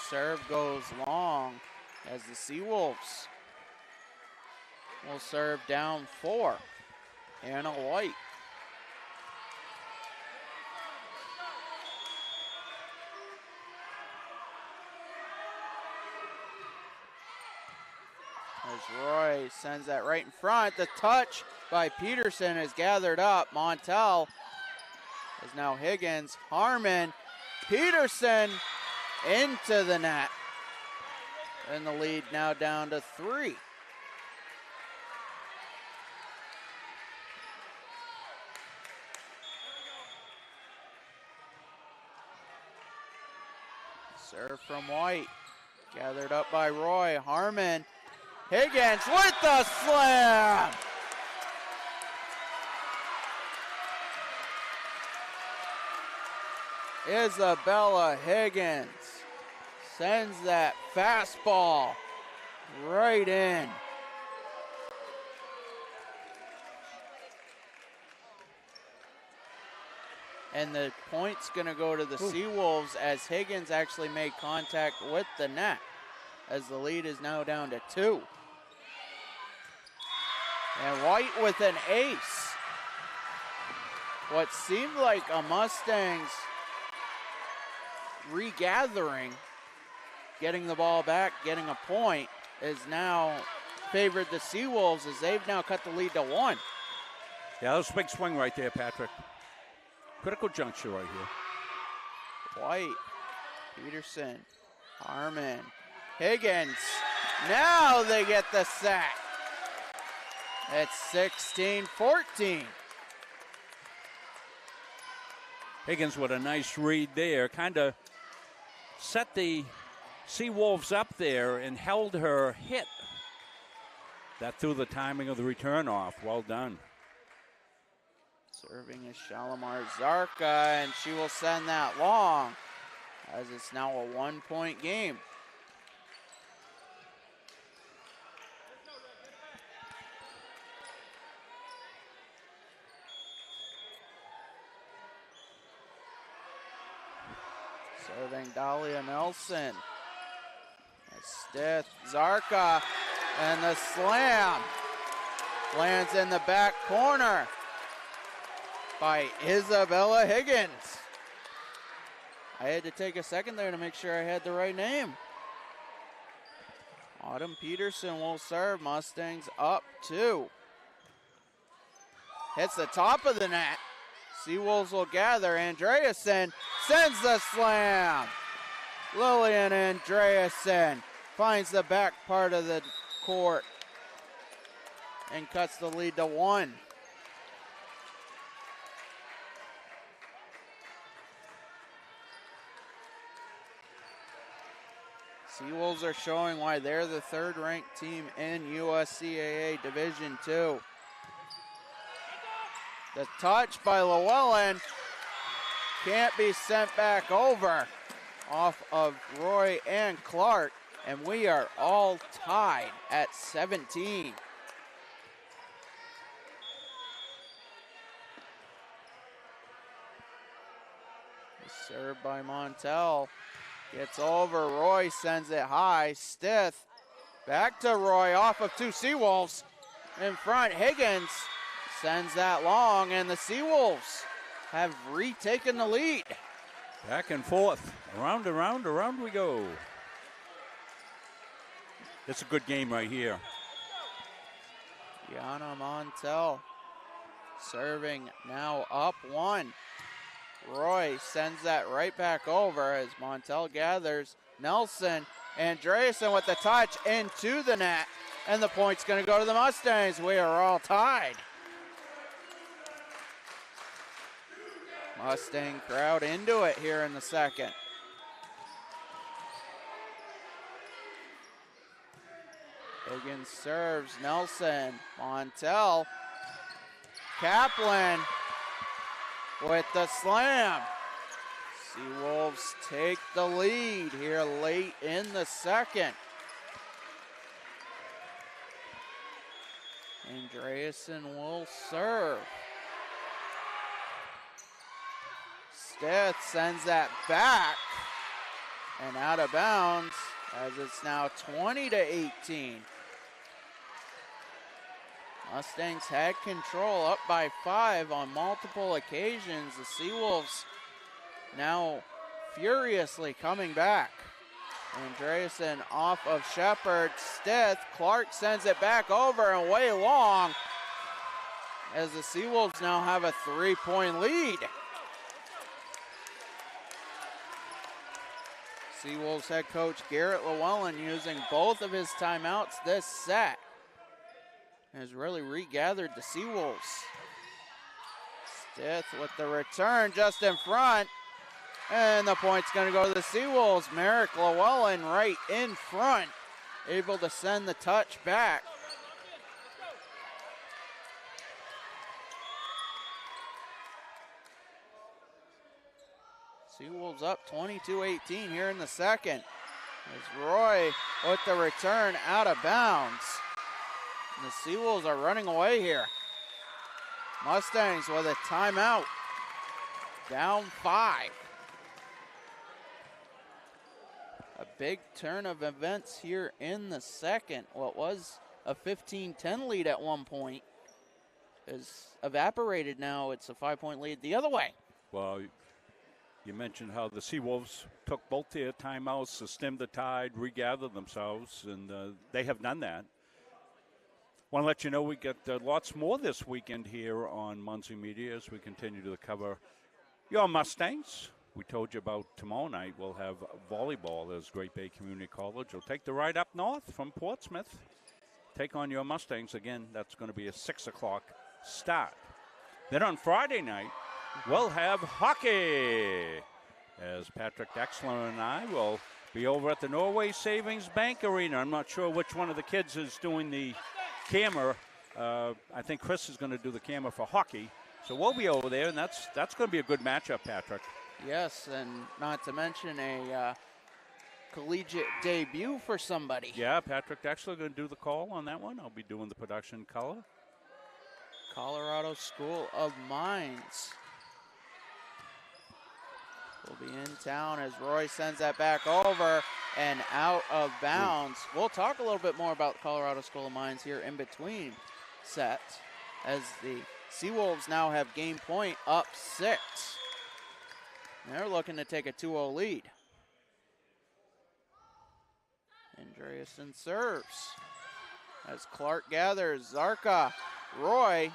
Serve goes long as the Seawolves will serve down 4. Anna White. As Roy sends that right in front. The touch by Peterson is gathered up. Montel is now Higgins. Harmon. Peterson into the net. And the lead now down to 3. Serve from White. Gathered up by Roy. Harmon. Higgins with the slam. Isabella Higgins sends that fastball right in. And the point's going to go to the Seawolves as Higgins actually made contact with the net, as the lead is now down to 2. And White with an ace. What seemed like a Mustangs regathering, getting the ball back, getting a point, is now favored the Seawolves as they've now cut the lead to 1. Yeah, that was a big swing right there, Patrick. Critical juncture right here. White, Peterson, Harmon, Higgins. Now they get the sack. It's 16-14. Higgins with a nice read there. Kind of set the Seawolves up there and held her hit. That threw the timing of the return off. Well done. Serving is Shalimar Zarka, and she will send that long, as it's now a 1-point game. Serving Dahlia Nelson. Stith, Zarka, and the slam lands in the back corner by Isabella Higgins. I had to take a second there to make sure I had the right name. Autumn Peterson will serve. Mustangs up 2. Hits the top of the net. Seawolves will gather. Andreasen sends the slam. Lillian Andreasen finds the back part of the court and cuts the lead to 1. Seawolves are showing why they're the 3rd-ranked team in USCAA Division II. The touch by Llewellyn can't be sent back over off of Roy and Clark, and we are all tied at 17. Served by Montel. Gets over. Roy sends it high. Stith back to Roy off of 2 Seawolves. In front, Higgins sends that long, and the Seawolves have retaken the lead. Back and forth. Around, around, around we go. It's a good game right here. Gianna Montel serving now up 1. Roy sends that right back over as Montel gathers. Nelson, Andreasen with the touch into the net, and the point's going to go to the Mustangs. We are all tied. Mustang crowd into it here in the second. Higgins serves. Nelson, Montel, Kaplan with the slam. Seawolves take the lead here late in the second. Andreasen will serve. Stith sends that back and out of bounds as it's now 20-18. Mustangs had control, up by 5 on multiple occasions. The Seawolves now furiously coming back. Andreasen off of Shepard. Stith, Clark sends it back over and way long as the Seawolves now have a 3-point lead. Seawolves head coach Garrett Llewellyn using both of his timeouts this set has really regathered the Seawolves. Stith with the return just in front, And the point's going to go to the Seawolves. Merrick Llewellyn right in front, able to send the touch back. Seawolves up 22-18 here in the second. As Roy with the return out of bounds. And the Seawolves are running away here. Mustangs with a timeout. Down 5. A big turn of events here in the second. What was a 15-10 lead at one point is evaporated now. It's a 5-point lead the other way. Well, you mentioned how the Seawolves took both their timeouts to stem the tide, regather themselves, and they have done that. Want to let you know we get lots more this weekend here on Muncie Media as we continue to cover your Mustangs. We told you about tomorrow night. We'll have volleyball as Great Bay Community College. We'll take the ride up north from Portsmouth. Take on your Mustangs. Again, that's going to be a 6 o'clock start. Then on Friday night, we'll have hockey, as Patrick Dexler and I will be over at the Norway Savings Bank Arena. I'm not sure which one of the kids is doing the camera. I think Chris is going to do the camera for hockey. So we'll be over there, and that's going to be a good matchup, Patrick. Yes, and not to mention a collegiate debut for somebody. Yeah, Patrick Dexler going to do the call on that one. I'll be doing the production color. Colorado School of Mines will be in town as Roy sends that back over and out of bounds. We'll talk a little bit more about Colorado School of Mines here in between sets as the Seawolves now have game point up 6. They're looking to take a 2-0 lead. Andreasen serves as Clark gathers. Zarka, Roy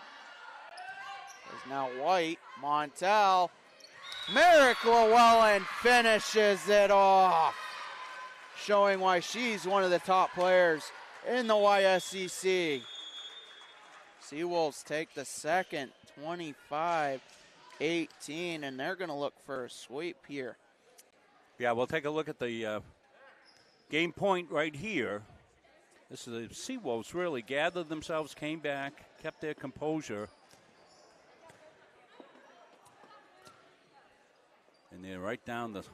is now White. Montel. Merrick Llewellyn finishes it off, showing why she's one of the top players in the YSCC. Seawolves take the second, 25-18, and they're going to look for a sweep here. Yeah, we'll take a look at the game point right here. This is the Seawolves really gathered themselves, came back, kept their composure. And they're right down the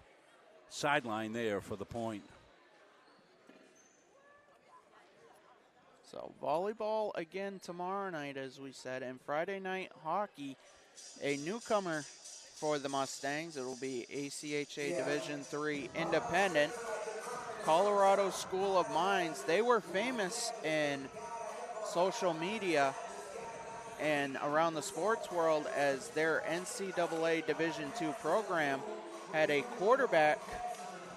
sideline there for the point. So volleyball again tomorrow night, as we said, and Friday night hockey. A newcomer for the Mustangs. It will be ACHA Division III Independent. Colorado School of Mines. They were famous in social media and around the sports world as their NCAA Division II program had a quarterback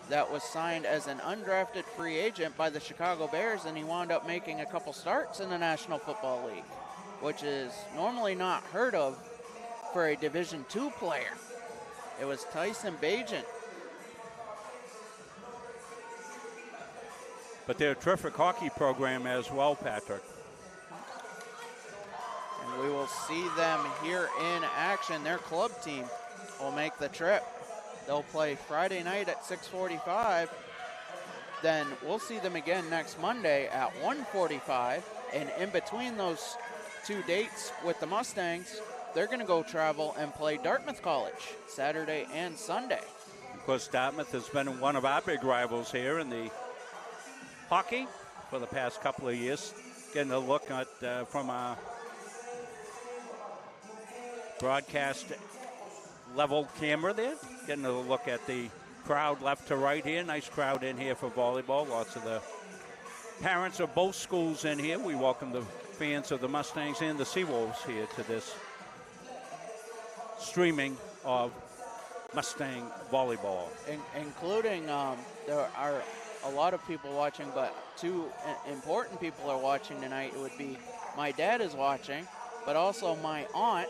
that was signed as an undrafted free agent by the Chicago Bears, and he wound up making a couple starts in the National Football League, which is normally not heard of for a Division II player. It was Tyson Bagent. But they're a terrific hockey program as well, Patrick. And we will see them here in action. Their club team will make the trip. They'll play Friday night at 6:45. Then we'll see them again next Monday at 1:45. And in between those two dates with the Mustangs, they're going to go travel and play Dartmouth College Saturday and Sunday. Of course, Dartmouth has been one of our big rivals here in the hockey for the past couple of years. Getting a look at from a broadcast level camera there. Getting a look at the crowd left to right here. Nice crowd in here for volleyball. Lots of the parents of both schools in here. We welcome the fans of the Mustangs and the Seawolves here to this streaming of Mustang volleyball. Including, there are a lot of people watching, but two important people are watching tonight. It would be my dad is watching, but also my aunt,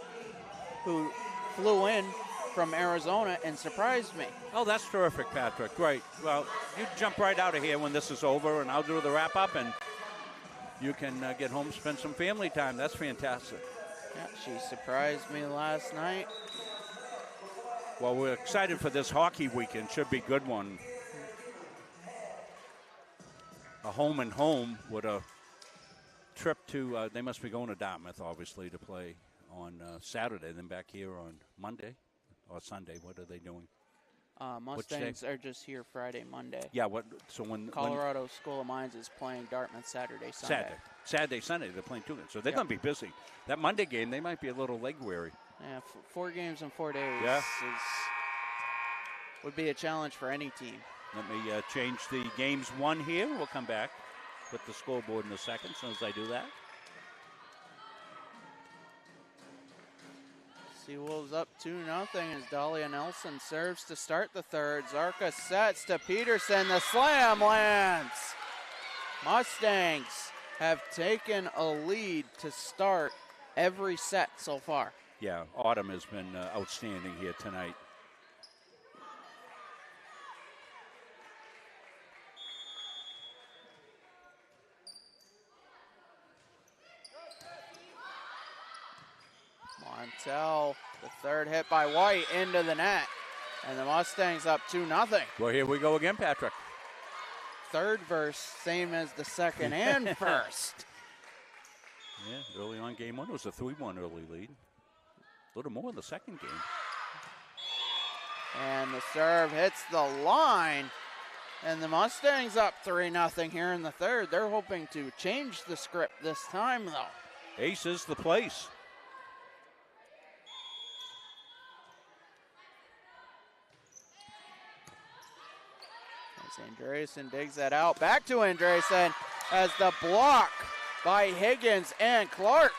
who flew in from Arizona and surprised me. Oh, that's terrific, Patrick. Great. Well, you jump right out of here when this is over, and I'll do the wrap-up, and you can get home, spend some family time. That's fantastic. Yeah, she surprised me last night. Well, we're excited for this hockey weekend. Should be a good one. A home and home with a trip to, they must be going to Dartmouth, obviously, to play on Saturday, then back here on Monday or Sunday. What are they doing? Mustangs are just here Friday, Monday. Yeah, so when Colorado School of Mines is playing Dartmouth Saturday, Sunday. Saturday, Sunday, they're playing 2 games. So they're going to be busy. That Monday game, they might be a little leg weary. Yeah, 4 games in 4 days Yeah. would be a challenge for any team. Let me change the games 1 here. We'll come back with the scoreboard in a second as soon as I do that. Seawolves up 2-0 as Dahlia Nelson serves to start the third. Zarka sets to Peterson. The slam lands. Mustangs have taken a lead to start every set so far. Yeah, Autumn has been outstanding here tonight. Montel, the third hit by White into the net. And the Mustangs up 2-0. Well, here we go again, Patrick. Third verse, same as the second and first. Yeah, early on game 1, it was a 3-1 early lead. A little more in the second game. And the serve hits the line. And the Mustangs up 3-0 here in the third. They're hoping to change the script this time, though. Ace is the place. Andreasen digs that out. Back to Andreasen as the block by Higgins and Clark.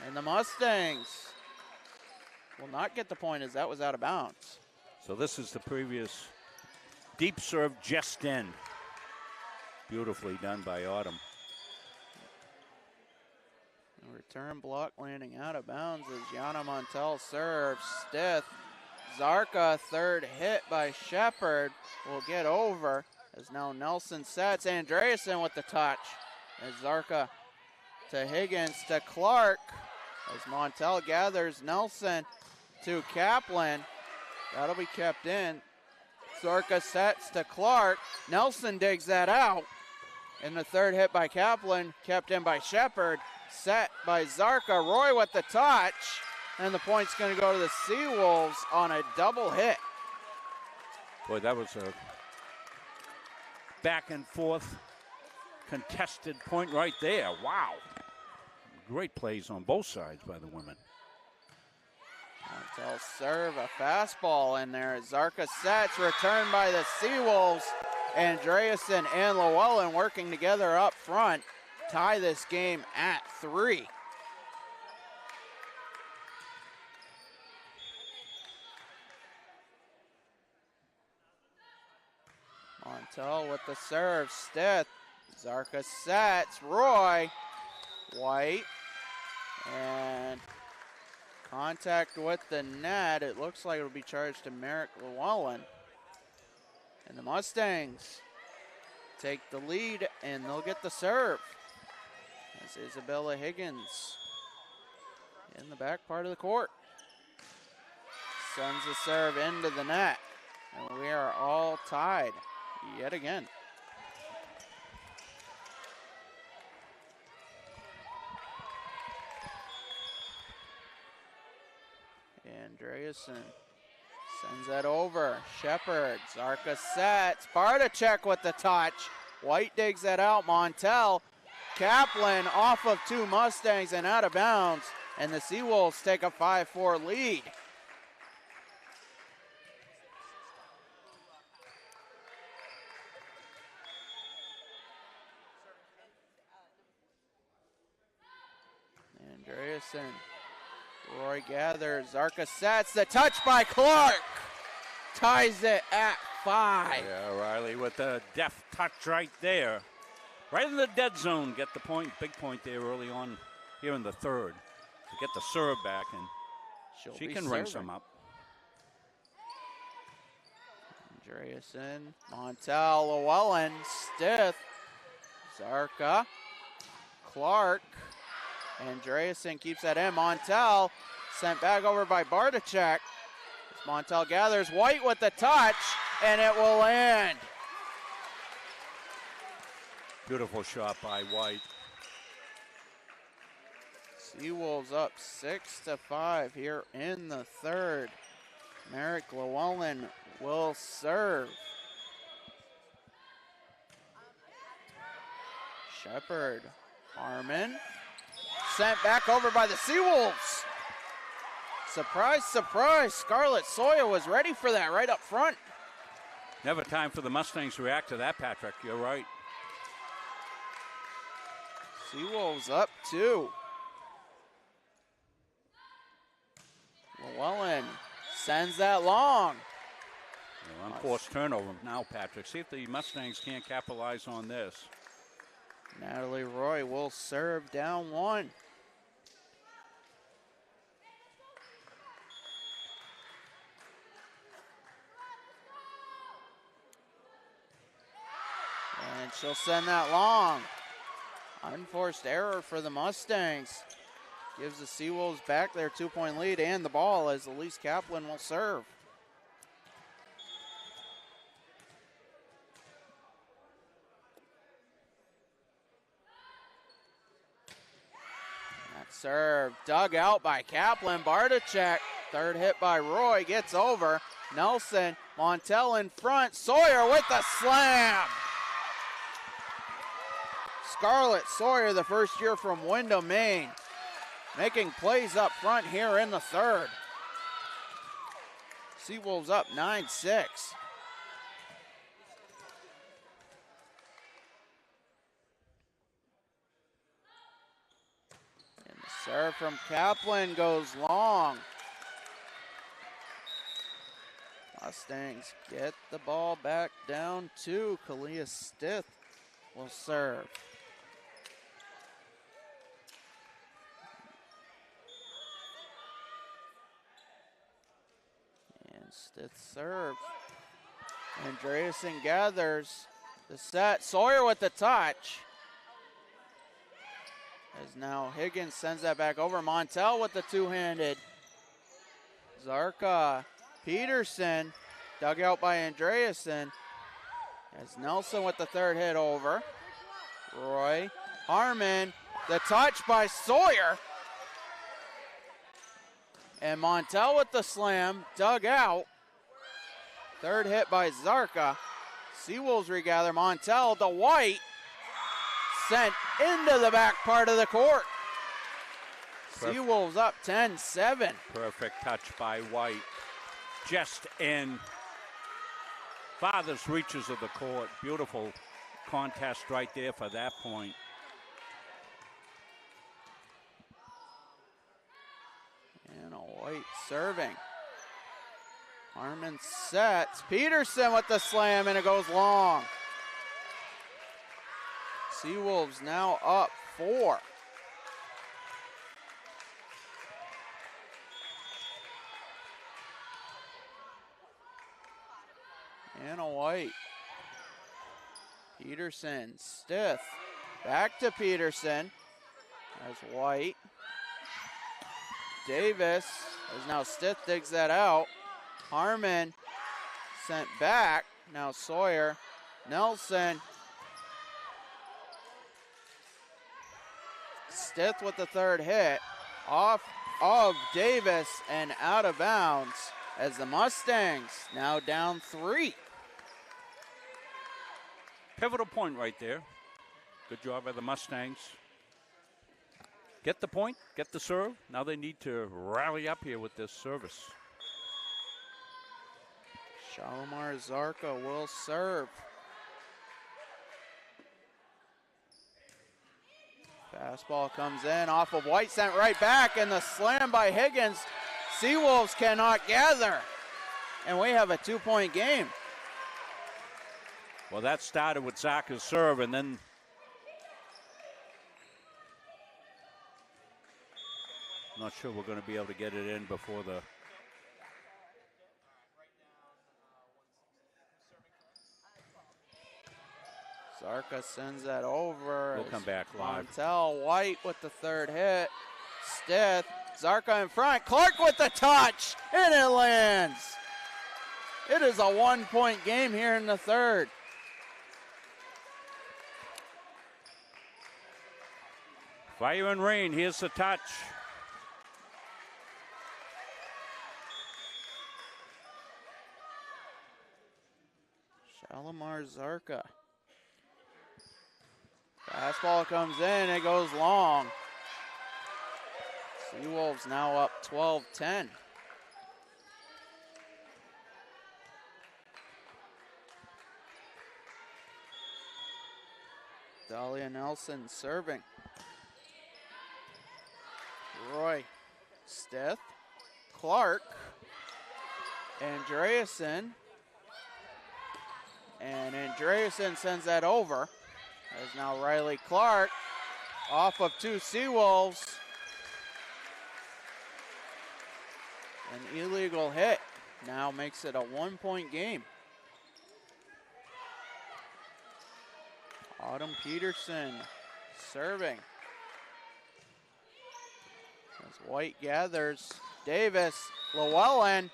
And the Mustangs will not get the point as that was out of bounds. So this is the previous deep serve just in. Beautifully done by Autumn. A return block landing out of bounds as Yana Montel serves. Stith. Zarka, third hit by Shepard, will get over as now Nelson sets. Andreasen with the touch as Zarka to Higgins to Clark as Montel gathers Nelson to Kaplan. That'll be kept in. Zarka sets to Clark. Nelson digs that out. And the third hit by Kaplan, kept in by Shepard. Set by Zarka. Roy with the touch. And the point's going to go to the Seawolves on a double hit. Boy, that was a back and forth contested point right there. Wow. Great plays on both sides by the women. Montel serve, a fastball in there. Zarka sets, returned by the Seawolves. Andreasen and Llewellyn working together up front. Tie this game at 3. Montel with the serve, Stith. Zarka sets, Roy. White. And contact with the net. It looks like it'll be charged to Merrick Llewellyn. And the Mustangs take the lead, and they'll get the serve. As Isabella Higgins in the back part of the court sends the serve into the net. And we are all tied yet again. Andreasen sends that over. Shepard, Zarka sets. Bartacek with the touch. White digs that out. Montel. Kaplan off of 2 Mustangs and out of bounds. And the Seawolves take a 5-4 lead. Andreasen. Roy gathers. Zarka sets. The touch by Clark. Ties it at 5. Yeah, Riley with the deft touch right there. Right in the dead zone. Get the point. Big point there early on here in the third. To get the serve back, and she can ring some up. Andreasen. Montel. Llewellyn. Stith. Zarka. Clark. Andreasen keeps that in. Montel sent back over by Bartacek. Montel gathers. White with the touch, and it will land. Beautiful shot by White. Seawolves up 6-5 here in the third. Merrick Llewellyn will serve. Shepard, Harmon, sent back over by the Seawolves. Surprise, surprise, Scarlett Sawyer was ready for that right up front. Never time for the Mustangs to react to that, Patrick. You're right. Seawolves up 2. Llewellyn sends that long. Unforced turnover now, Patrick. See if the Mustangs can't capitalize on this. Natalie Roy will serve down 1. And she'll send that long. Unforced error for the Mustangs. Gives the Seawolves back their 2-point lead and the ball as Elise Kaplan will serve. That serve dug out by Kaplan. Barticek, third hit by Roy, gets over. Nelson, Montel in front. Sawyer with the slam. Scarlett Sawyer, the first year from Wyndham, Maine, making plays up front here in the third. Seawolves up 9-6. And the serve from Kaplan goes long. Mustangs get the ball back down to Kalia Stith will serve. Stith serve. Andreasen gathers the set. Sawyer with the touch. As now Higgins sends that back over. Montel with the two-handed. Zarka, Peterson, dug out by Andreasen. As Nelson with the third hit over. Roy, Harmon, the touch by Sawyer. And Montel with the slam, dug out. Third hit by Zarka. Seawolves regather. Montel to White. Sent into the back part of the court. Seawolves up 10-7. Perfect touch by White. Just in farthest reaches of the court. Beautiful contest right there for that point. And a White serving. Harmon sets. Peterson with the slam, and it goes long. Seawolves now up 4. Anna White. Peterson, Stith. Back to Peterson. As White. Davis, as now Stith digs that out. Harmon sent back. Now Sawyer. Nelson. Stith with the third hit. Off of Davis and out of bounds as the Mustangs now down 3. Pivotal point right there. Good job by the Mustangs. Get the point, get the serve. Now they need to rally up here with this service. Shalimar Zarka will serve. Fastball comes in off of White, sent right back, and the slam by Higgins. Seawolves cannot gather, and we have a 2-point game. Well, that started with Zarka's serve, and then not sure we're going to be able to get it in before the Zarka sends that over. We'll come back live. Montel White with the third hit. Stith Zarka in front. Clark with the touch, and it lands. It is a 1-point game here in the third. Fire and rain, here's the touch. Shalimar Zarka. Fastball comes in, it goes long. Seawolves now up 12-10. Dahlia Nelson serving. Roy, Stith, Clark, Andreasen. And Andreasen sends that over. As now Riley Clark off of 2 Seawolves. An illegal hit now makes it a 1-point game. Autumn Peterson serving. As White gathers, Davis, Llewellyn.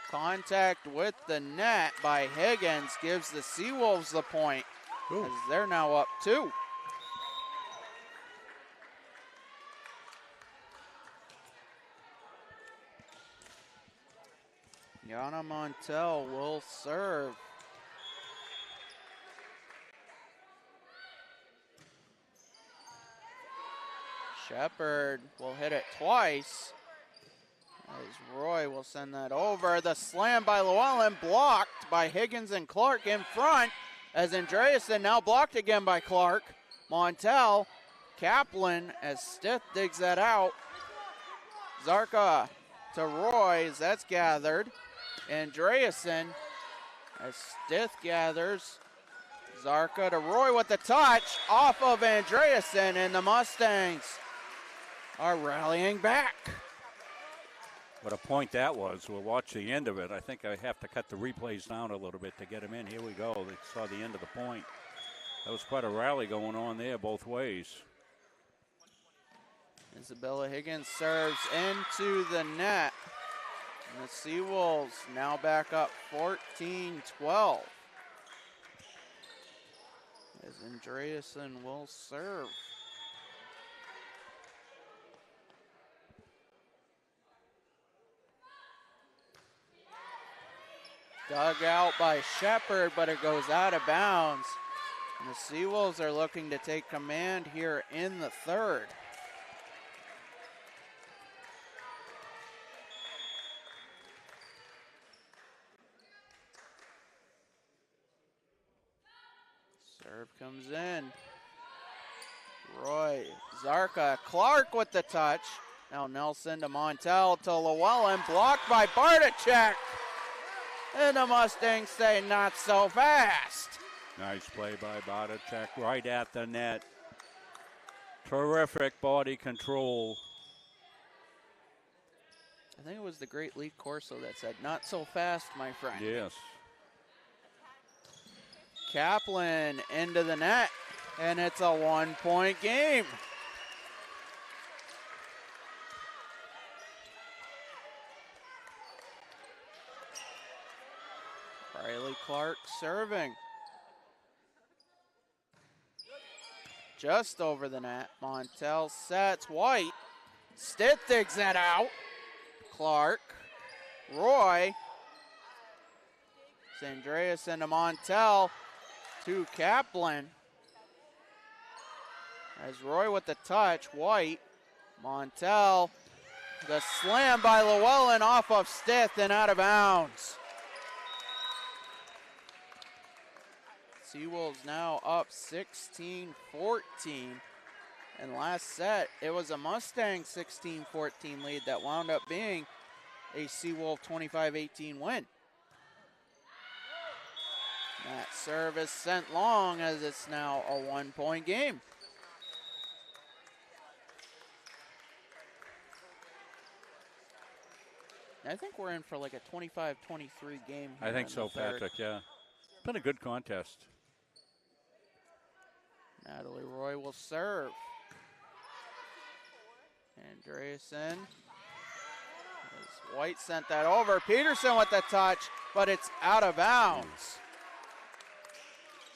Contact with the net by Higgins gives the Seawolves the point. As they're now up 2. Yana Montel will serve. Shepard will hit it twice. As Roy will send that over. The slam by Llewellyn blocked by Higgins and Clark in front. As Andreasen now blocked again by Clark. Montel, Kaplan as Stith digs that out. Zarka to Roy as that's gathered. Andreasen as Stith gathers. Zarka to Roy with the touch off of Andreasen, and the Mustangs are rallying back. What a point that was. We'll watch the end of it. I think I have to cut the replays down a little bit to get them in. Here we go. They saw the end of the point. That was quite a rally going on there both ways. Isabella Higgins serves into the net. And the Seawolves now back up 14-12. As Andreasen will serve. Dug out by Shepard, but it goes out of bounds. And the Seawolves are looking to take command here in the third. Serve comes in. Roy, Zarka, Clark with the touch. Now Nelson to Montel to Llewellyn, blocked by Barticek. And the Mustangs say not so fast. Nice play by Barticek right at the net. Terrific body control. I think it was the great Lee Corso that said, not so fast, my friend. Yes. Kaplan into the net, and it's a 1-point game. Riley Clark serving. Just over the net. Montel sets. White. Stitt digs that out. Clark. Roy. Andreasen to Montel. To Kaplan. As Roy with the touch. White. Montel. The slam by Llewellyn off of Stith and out of bounds. Seawolves now up 16-14. And last set, it was a Mustang 16-14 lead that wound up being a Seawolf 25-18 win. That serve is sent long as it's now a 1-point game. I think we're in for like a 25-23 game. I think so, Patrick, yeah. It's been a good contest. Natalie Roy will serve. And Andreasen. As White sent that over. Peterson with the touch, but it's out of bounds.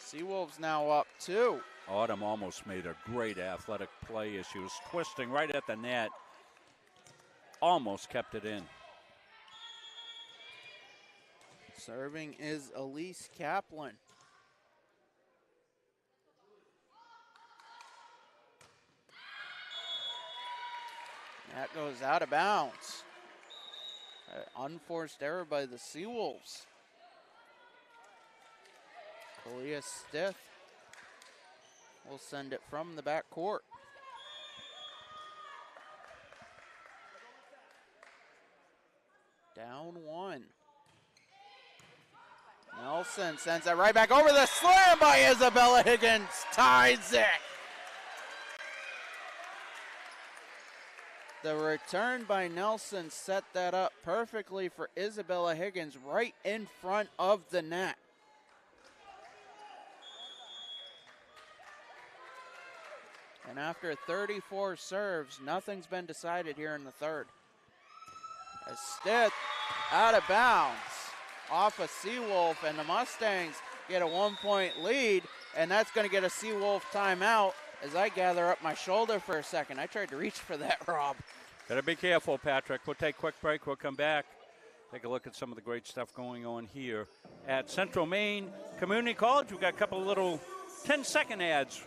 Seawolves now up 2. Autumn almost made a great athletic play as she was twisting right at the net. Almost kept it in. Serving is Elise Kaplan. That goes out of bounds. Unforced error by the Seawolves. Kalia Stith will send it from the back court. Down 1. Nelson sends it right back over. The slam by Isabella Higgins ties it. The return by Nelson set that up perfectly for Isabella Higgins right in front of the net. And after 34 serves, nothing's been decided here in the third. As Stith out of bounds off a Seawolf, and the Mustangs get a 1-point lead, and that's going to get a Seawolf timeout as I gather up my shoulder for a second. I tried to reach for that, Rob. Gotta be careful, Patrick. We'll take a quick break. We'll come back. Take a look at some of the great stuff going on here at Central Maine Community College. We've got a couple of little 10-second ads.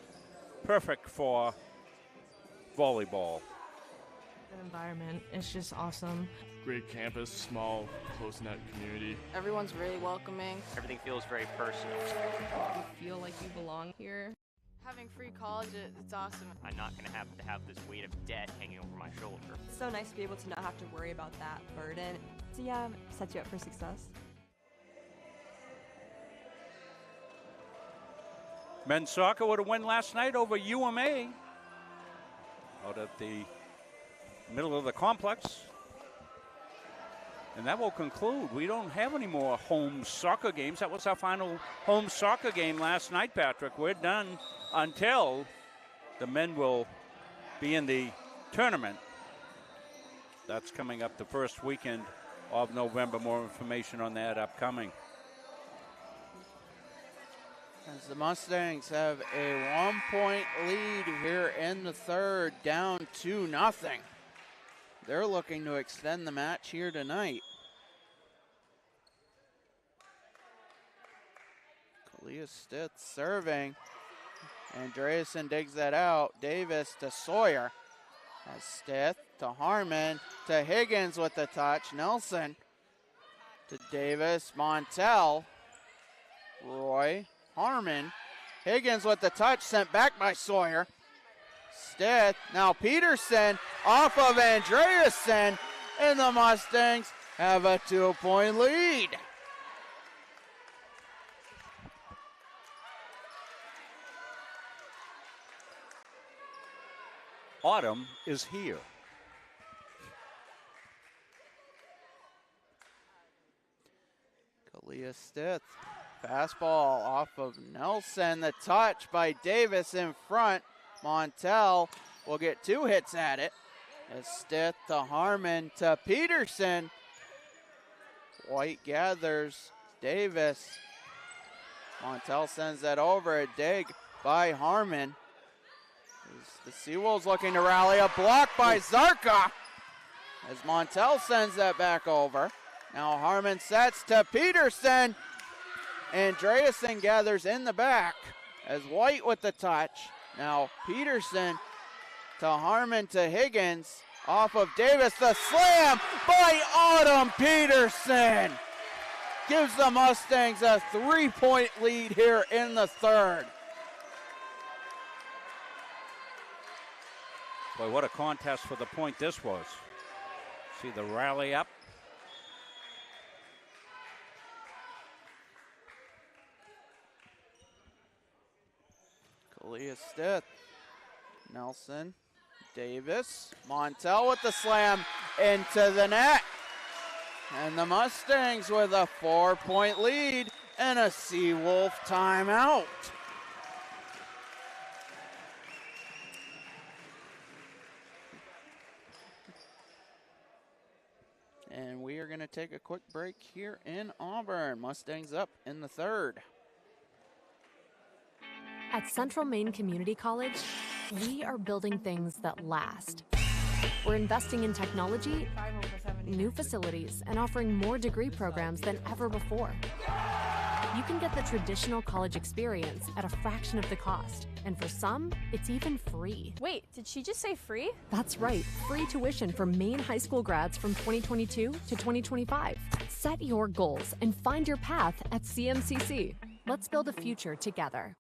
Perfect for volleyball. The environment is just awesome. Great campus, small, close-knit community. Everyone's really welcoming. Everything feels very personal. You feel like you belong here. Having free college, it's awesome. I'm not going to have this weight of debt hanging over my shoulder. It's so nice to be able to not have to worry about that burden. So yeah, set you up for success. Men's soccer with a win last night over UMA. Out at the middle of the complex. And that will conclude. We don't have any more home soccer games. That was our final home soccer game last night, Patrick. We're done until the men will be in the tournament. That's coming up the first weekend of November. More information on that upcoming. As the Mustangs have a 1-point lead here in the third, down 2-0. They're looking to extend the match here tonight. Kalia Stith serving. Andreasen digs that out. Davis to Sawyer. As Stith to Harmon to Higgins with the touch. Nelson to Davis. Montel. Roy. Harmon. Higgins with the touch, sent back by Sawyer. Stith, now Peterson off of Andreasen, and the Mustangs have a 2-point lead. Autumn is here. Kalia Stith, fastball off of Nelson. The touch by Davis in front. Montel will get 2 hits at it. As Stith to Harmon to Peterson. White gathers. Davis. Montel sends that over. A dig by Harmon. The Seawolves looking to rally. A block by Zarka. As Montel sends that back over. Now Harmon sets to Peterson. Andreasen gathers in the back as White with the touch. Now Peterson to Harmon to Higgins. Off of Davis, the slam by Autumn Peterson. Gives the Mustangs a 3-point lead here in the third. Boy, what a contest for the point this was. See the rally up. Kalia Stith, Nelson, Davis, Montel with the slam into the net. And the Mustangs with a 4-point lead and a Seawolf timeout. And we are going to take a quick break here in Auburn. Mustangs up in the third. At Central Maine Community College, we are building things that last. We're investing in technology, new facilities, and offering more degree programs than ever before. You can get the traditional college experience at a fraction of the cost, and for some, it's even free. Wait, did she just say free? That's right, free tuition for Maine high school grads from 2022 to 2025. Set your goals and find your path at CMCC. Let's build a future together.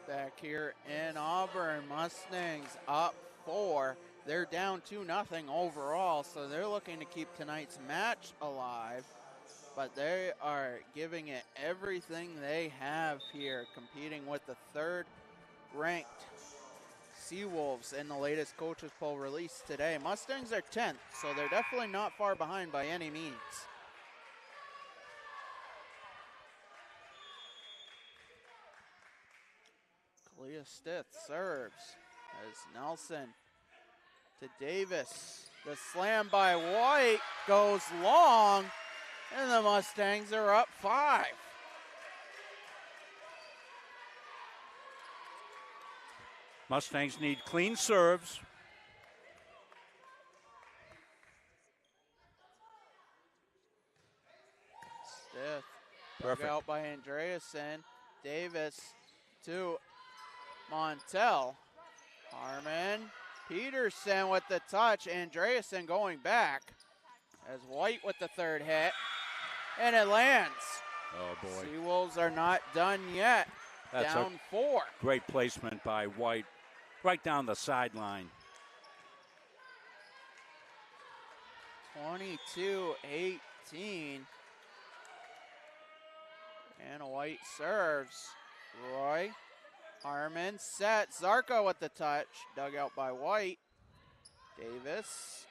Back here in Auburn, Mustangs up 4. They're down 2-0 overall, so they're looking to keep tonight's match alive. But they are giving it everything they have here, competing with the third-ranked Seawolves in the latest coaches poll released today. Mustangs are 10th, so they're definitely not far behind by any means. Kalia Stith serves as Nelson to Davis. The slam by White goes long, and the Mustangs are up 5. Mustangs need clean serves. Stith. Perfect. Dug out by Andreasen. Davis to Montel. Harmon. Peterson with the touch. Andreasen going back as White with the third hit. And it lands. Oh, boy. Seawolves are not done yet. That's down 4. Great placement by White right down the sideline. 22-18. And White serves. Roy. Harmon set. Zarko with the touch. Dug out by White. Davis.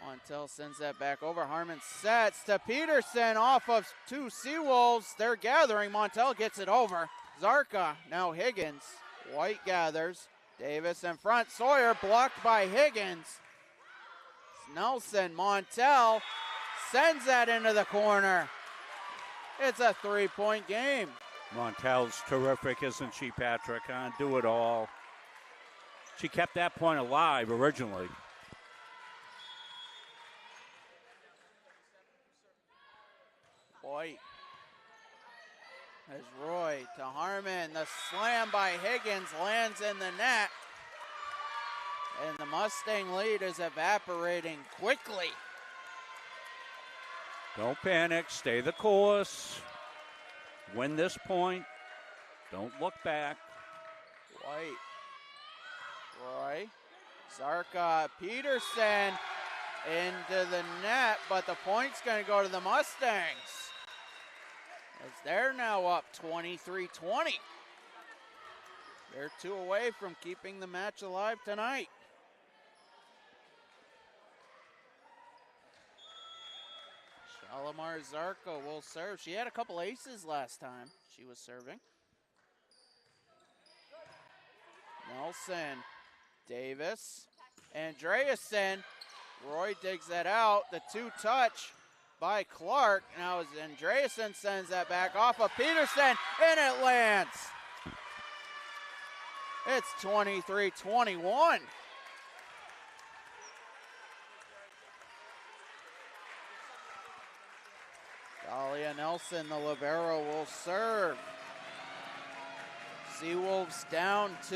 Montel sends that back over. Harmon sets to Peterson off of 2 Seawolves. They're gathering. Montel gets it over. Zarka. Now Higgins. White gathers. Davis in front. Sawyer blocked by Higgins. Nelson. Montel sends that into the corner. It's a 3-point game. Montel's terrific, isn't she, Patrick? Do it all. She kept that point alive originally. White. As Roy to Harmon. The slam by Higgins lands in the net. And the Mustang lead is evaporating quickly. Don't panic. Stay the course. Win this point. Don't look back. White. Roy. Zarka. Peterson into the net, but the point's going to go to the Mustangs, as they're now up 23-20. They're 2 away from keeping the match alive tonight. Shalimar Zarko will serve. She had a couple aces last time she was serving. Nelson, Davis, Andreasen. Roy digs that out. The 2-touch by Clark. Now as Andreasen sends that back off of Peterson, and it lands. It's 23-21. Dahlia Nelson, the libero, will serve. Seawolves down 2.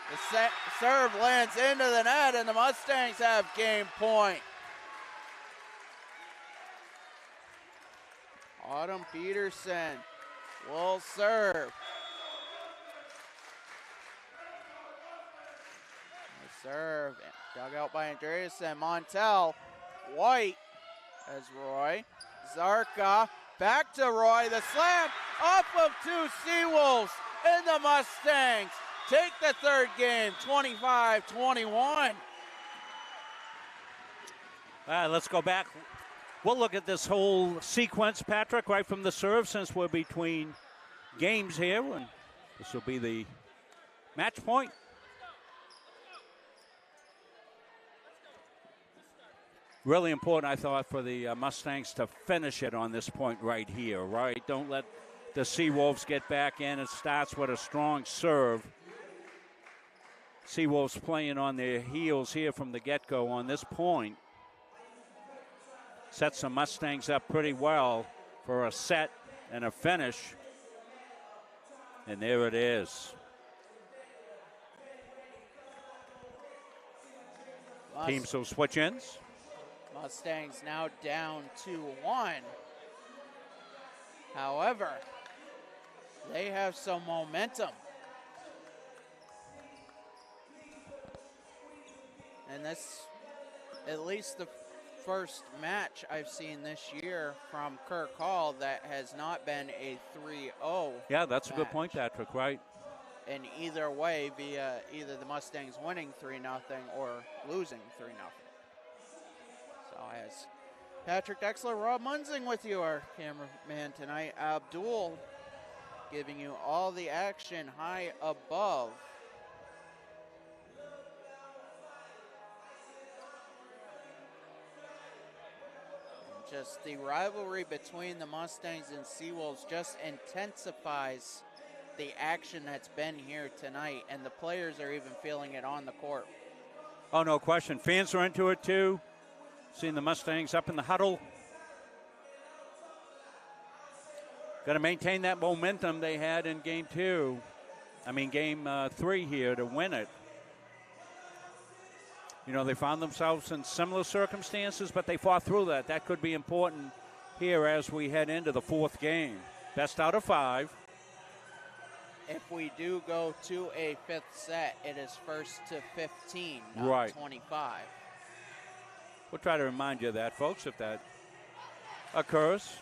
The serve lands into the net, and the Mustangs have game point. Autumn Peterson will serve. The serve, dug out by Andreasen. Montel, White as Roy. Zarka, back to Roy. The slam off of 2 Seawolves, and the Mustangs take the third game, 25-21. Let's go back. We'll look at this whole sequence, Patrick, right from the serve, since we're between games here. And this will be the Match point. Really important, I thought, for the Mustangs to finish it on this point right here, right? Don't let the Seawolves get back in. It starts with a strong serve. Seawolves playing on their heels here from the get-go on this point. Sets the Mustangs up pretty well for a set and a finish. And there it is. Teams will switch ins. Mustangs now down 2-1. However, they have some momentum. And that's at least the first match I've seen this year from Kirk Hall that has not been a 3-0. Yeah, that's match. a good point, Patrick, right? And either way, via either the Mustangs winning 3-0 or losing 3-0. So as Patrick Dexler, Rob Munzing with you, our cameraman tonight. Abdul giving you all the action high above. Just the rivalry between the Mustangs and Seawolves just intensifies the action that's been here tonight, and the players are even feeling it on the court. Oh, no question. Fans are into it, too. Seeing the Mustangs up in the huddle. Got to maintain that momentum they had in game 3 here to win it. You know, they found themselves in similar circumstances, but they fought through that. That could be important here as we head into the 4th game. Best out of 5. If we do go to a 5th set, it is first to 15, not right. 25. We'll try to remind you of that, folks, if that occurs.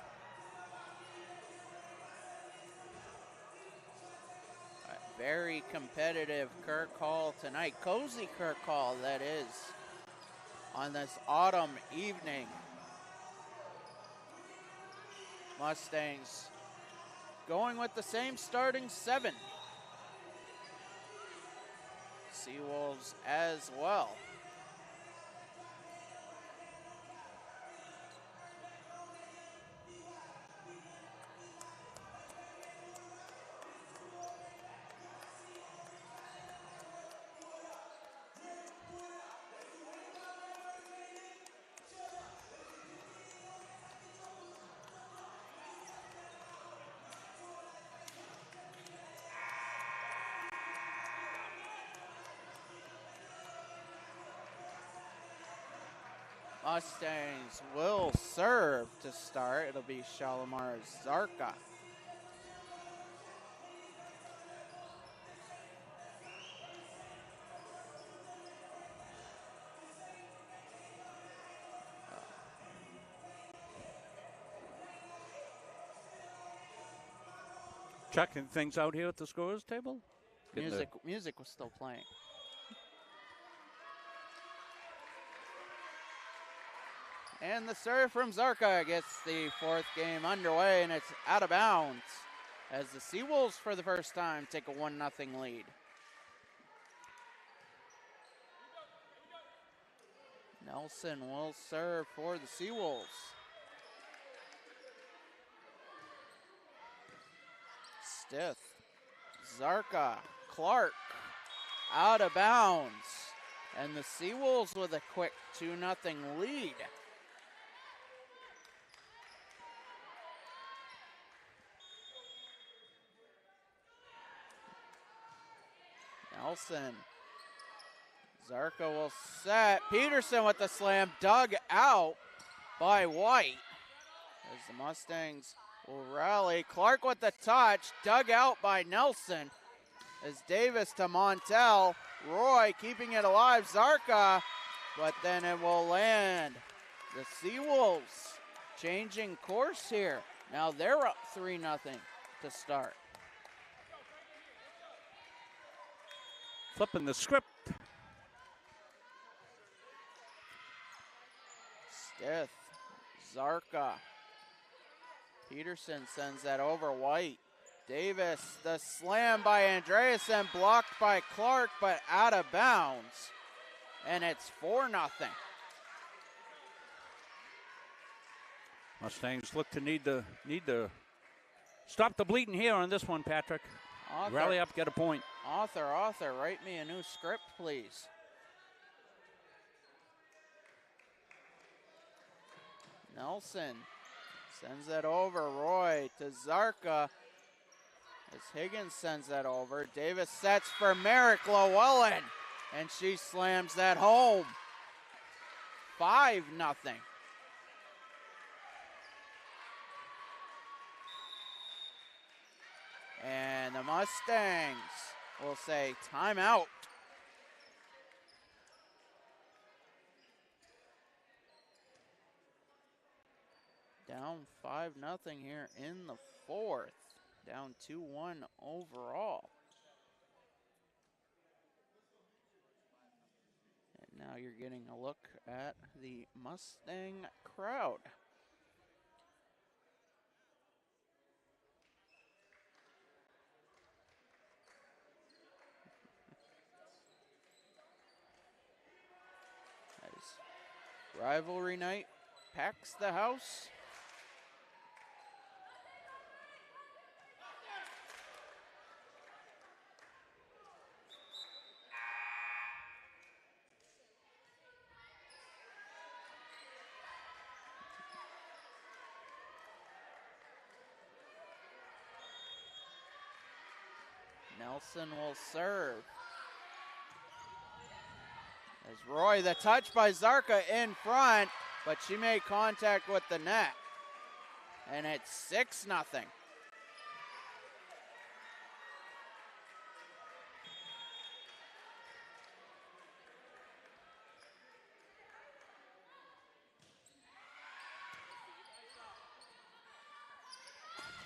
Very competitive Kirk Hall tonight. Cozy Kirk Hall, that is, on this autumn evening. Mustangs going with the same starting 7. Seawolves as well. Mustangs will serve to start. It'll be Shalimar Zarka. Checking things out here at the scores table. Music was still playing. And the serve from Zarka gets the 4th game underway, and it's out of bounds as the Seawolves for the first time take a 1-0 lead. Nelson will serve for the Seawolves. Stith, Zarka, Clark, out of bounds. And the Seawolves with a quick 2-0 lead. Nelson. Zarka will set. Peterson with the slam, dug out by White. As the Mustangs will rally. Clark with the touch, dug out by Nelson. As Davis to Montel. Roy keeping it alive. Zarka, but then it will land. The Seawolves changing course here. Now they're up 3-0 to start. Flipping the script. Stith, Zarka. Peterson sends that over. White Davis, the slam by Andreasen, blocked by Clark, but out of bounds. And it's 4-0. Mustangs look to need to stop the bleeding here on this one, Patrick. Rally up, get a point. Author, write me a new script, please. Nelson sends that over. Roy to Zarka. As Higgins sends that over. Davis sets for Merrick Llewellyn. And she slams that home. 5-0. And the Mustangs will say timeout. Down 5-0 here in the fourth. Down 2-1 overall. And now you're getting a look at the Mustang crowd. As rivalry night packs the house. Nelson will serve. As Roy, the touch by Zarka in front, but she made contact with the net. And it's 6-0.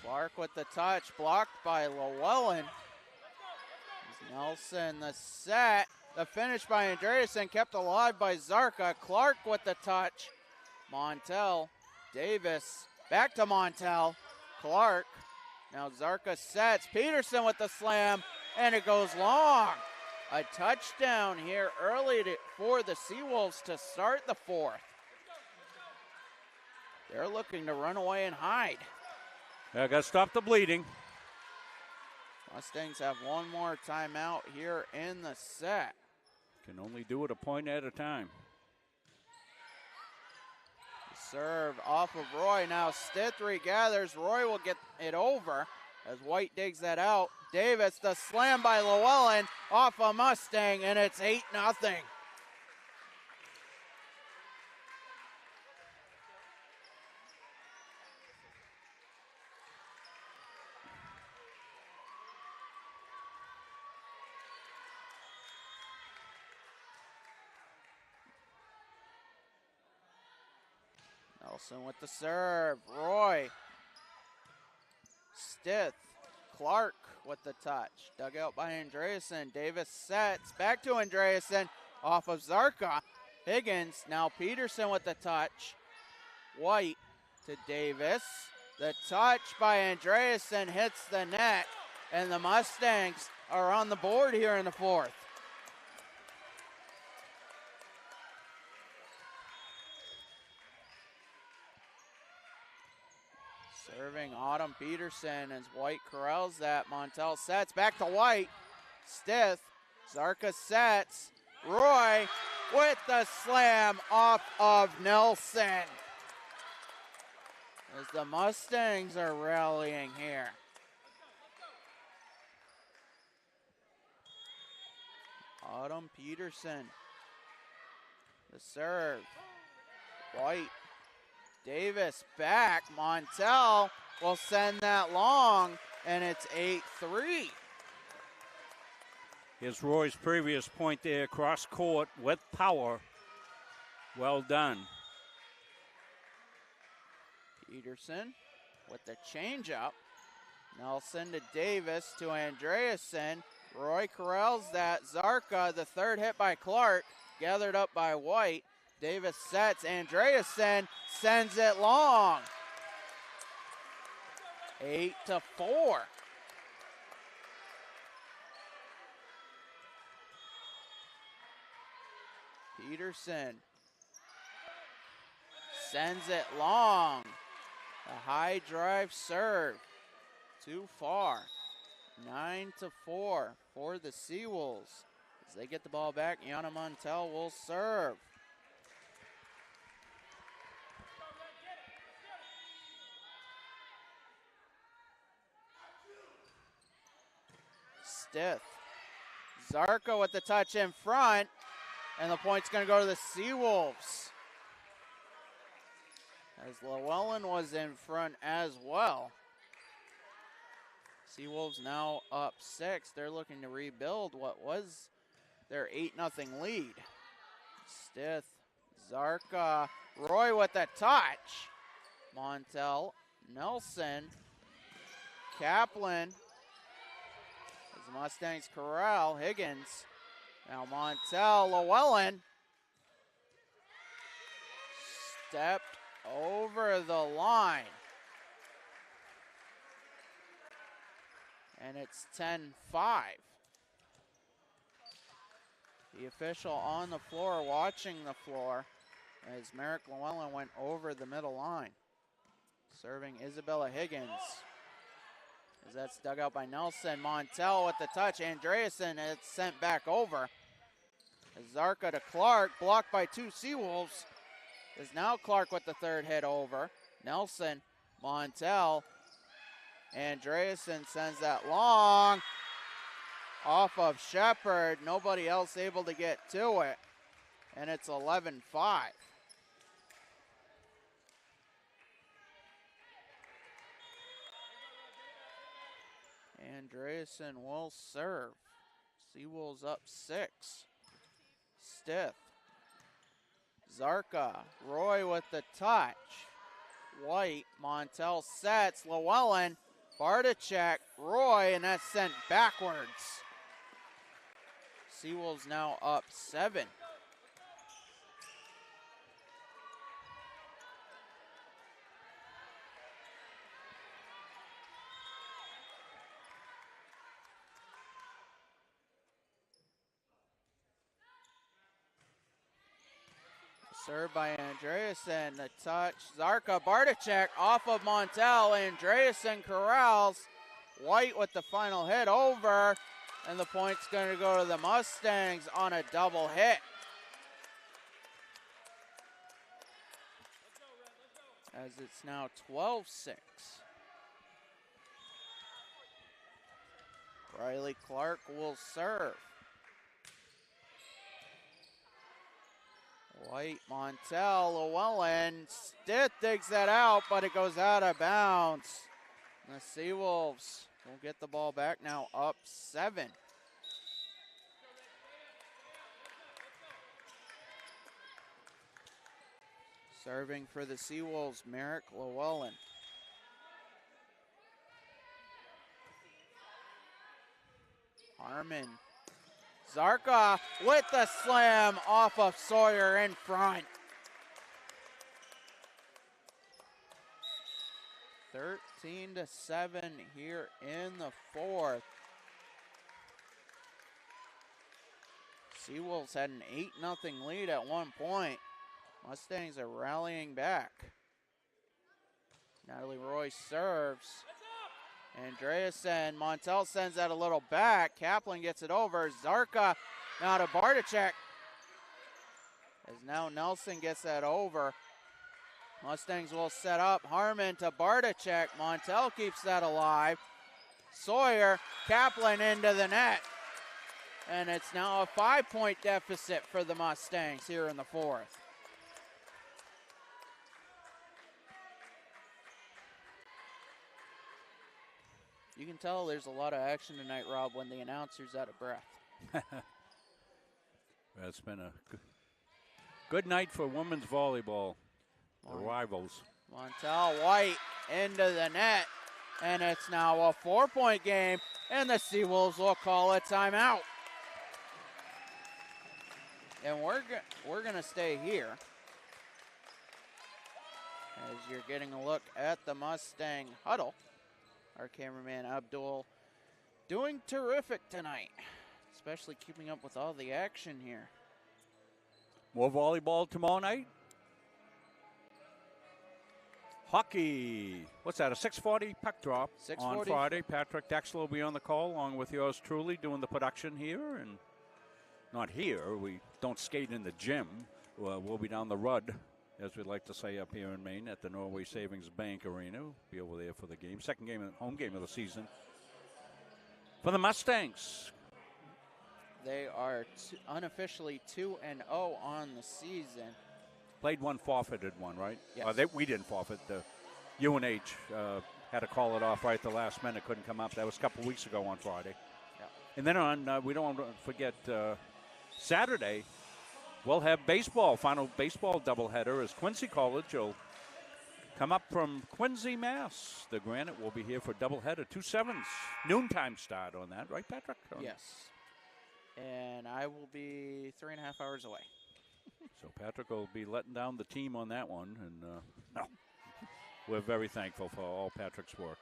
Clark with the touch, blocked by Llewellyn. Nelson, the set, the finish by Andreasen, kept alive by Zarka. Clark with the touch. Montel, Davis, back to Montel. Clark, now Zarka sets. Peterson with the slam, and it goes long. A touchdown here early for the Seawolves to start the fourth. They're looking to run away and hide. Yeah, got to stop the bleeding. Mustangs have one more timeout here in the set. Can only do it a point at a time. Serve off of Roy. Now Stith regathers. Roy will get it over as White digs that out. Davis, the slam by Llewellyn off a Mustang, and it's 8-0. Nelson with the serve. Roy. Stith. Clark with the touch. Dug out by Andreasen. Davis sets. Back to Andreasen. Off of Zarka. Higgins. Now Peterson with the touch. White to Davis. The touch by Andreasen hits the net. And the Mustangs are on the board here in the fourth. Serving Autumn Peterson as White corrals that. Montel sets. Back to White. Stith. Zarka sets. Roy with the slam off of Nelson. As the Mustangs are rallying here. Autumn Peterson. The serve. White. Davis back. Montel will send that long, and it's 8-3. Here's Roy's previous point there, cross court with power. Well done. Peterson with the changeup. Nelson to Davis to Andreasen. Roy corrals that. Zarka, the third hit by Clark, gathered up by White. Davis sets. Andreasen sends it long. 8-4. Peterson sends it long. A high drive serve. Too far. 9-4 for the Seawolves. As they get the ball back, Yana Montel will serve. Stith. Zarka with the touch in front, and the point's going to go to the Seawolves. As Llewellyn was in front as well. Seawolves now up 6. They're looking to rebuild what was their 8-0 lead. Stith, Zarka, Roy with the touch. Montel, Nelson, Kaplan. As the Mustangs corral, Higgins. Now Montel, Llewellyn. Stepped over the line. And it's 10-5. The official on the floor, watching the floor, as Merrick Llewellyn went over the middle line. Serving Isabella Higgins. As that's dug out by Nelson. Montel with the touch. Andreasen, it's sent back over. As Zarka to Clark, blocked by two Seawolves. Is now Clark with the third hit over. Nelson, Montel, Andreasen sends that long off of Shepard. Nobody else able to get to it. And it's 11-5. Andreasen will serve. Seawolves up 6. Stith. Zarka. Roy with the touch. White. Montel sets. Llewellyn. Barticek. Roy. And that's sent backwards. Seawolves now up 7. Served by Andreasen, the touch. Zarka, Barticek off of Montel. Andreasen corrals. White with the final hit over. And the point's going to go to the Mustangs on a double hit. As it's now 12-6. Riley Clark will serve. White, Montel, Llewellyn. Stith digs that out, but it goes out of bounds. And the Seawolves will get the ball back now up 7. Serving for the Seawolves, Merrick Llewellyn. Harmon. Zarka with the slam off of Sawyer in front. 13-7 here in the fourth. Seawolves had an 8-0 lead at one point. Mustangs are rallying back. Natalie Roy serves. Andreasen, Montel sends that a little back. Kaplan gets it over. Zarka now to Barticek. As now Nelson gets that over. Mustangs will set up. Harmon to Barticek. Montel keeps that alive. Sawyer, Kaplan into the net. And it's now a 5-point deficit for the Mustangs here in the fourth. You can tell there's a lot of action tonight, Rob, when the announcer's out of breath. Well, it's been a good night for women's volleyball. The rivals. Montel White into the net. And it's now a 4-point game. And the Seawolves will call a timeout. And we're going to stay here. As you're getting a look at the Mustang huddle. Our cameraman Abdul doing terrific tonight, especially keeping up with all the action here. More volleyball tomorrow night. Hockey. What's that, a 6:40 puck drop 6:40. on Friday. Patrick Dexler will be on the call along with yours truly doing the production here. And not here. We don't skate in the gym. We'll be down the Rudd, as we like to say up here in Maine, at the Norway Savings Bank Arena. We'll be over there for the game. Second game, home game of the season for the Mustangs. They are unofficially 2-0 on the season. Played one, forfeited one, right? Yes. We didn't forfeit. The UNH had to call it off right at the last minute. Couldn't come up. That was a couple weeks ago on Friday. Yeah. And then on, we don't want to forget Saturday, we'll have baseball, final baseball doubleheader as Quincy College will come up from Quincy, Mass. The Granite will be here for doubleheader, 2 sevens. Noontime start on that, right, Patrick? Yes. And I will be 3.5 hours away. So Patrick will be letting down the team on that one, and we're very thankful for all Patrick's work.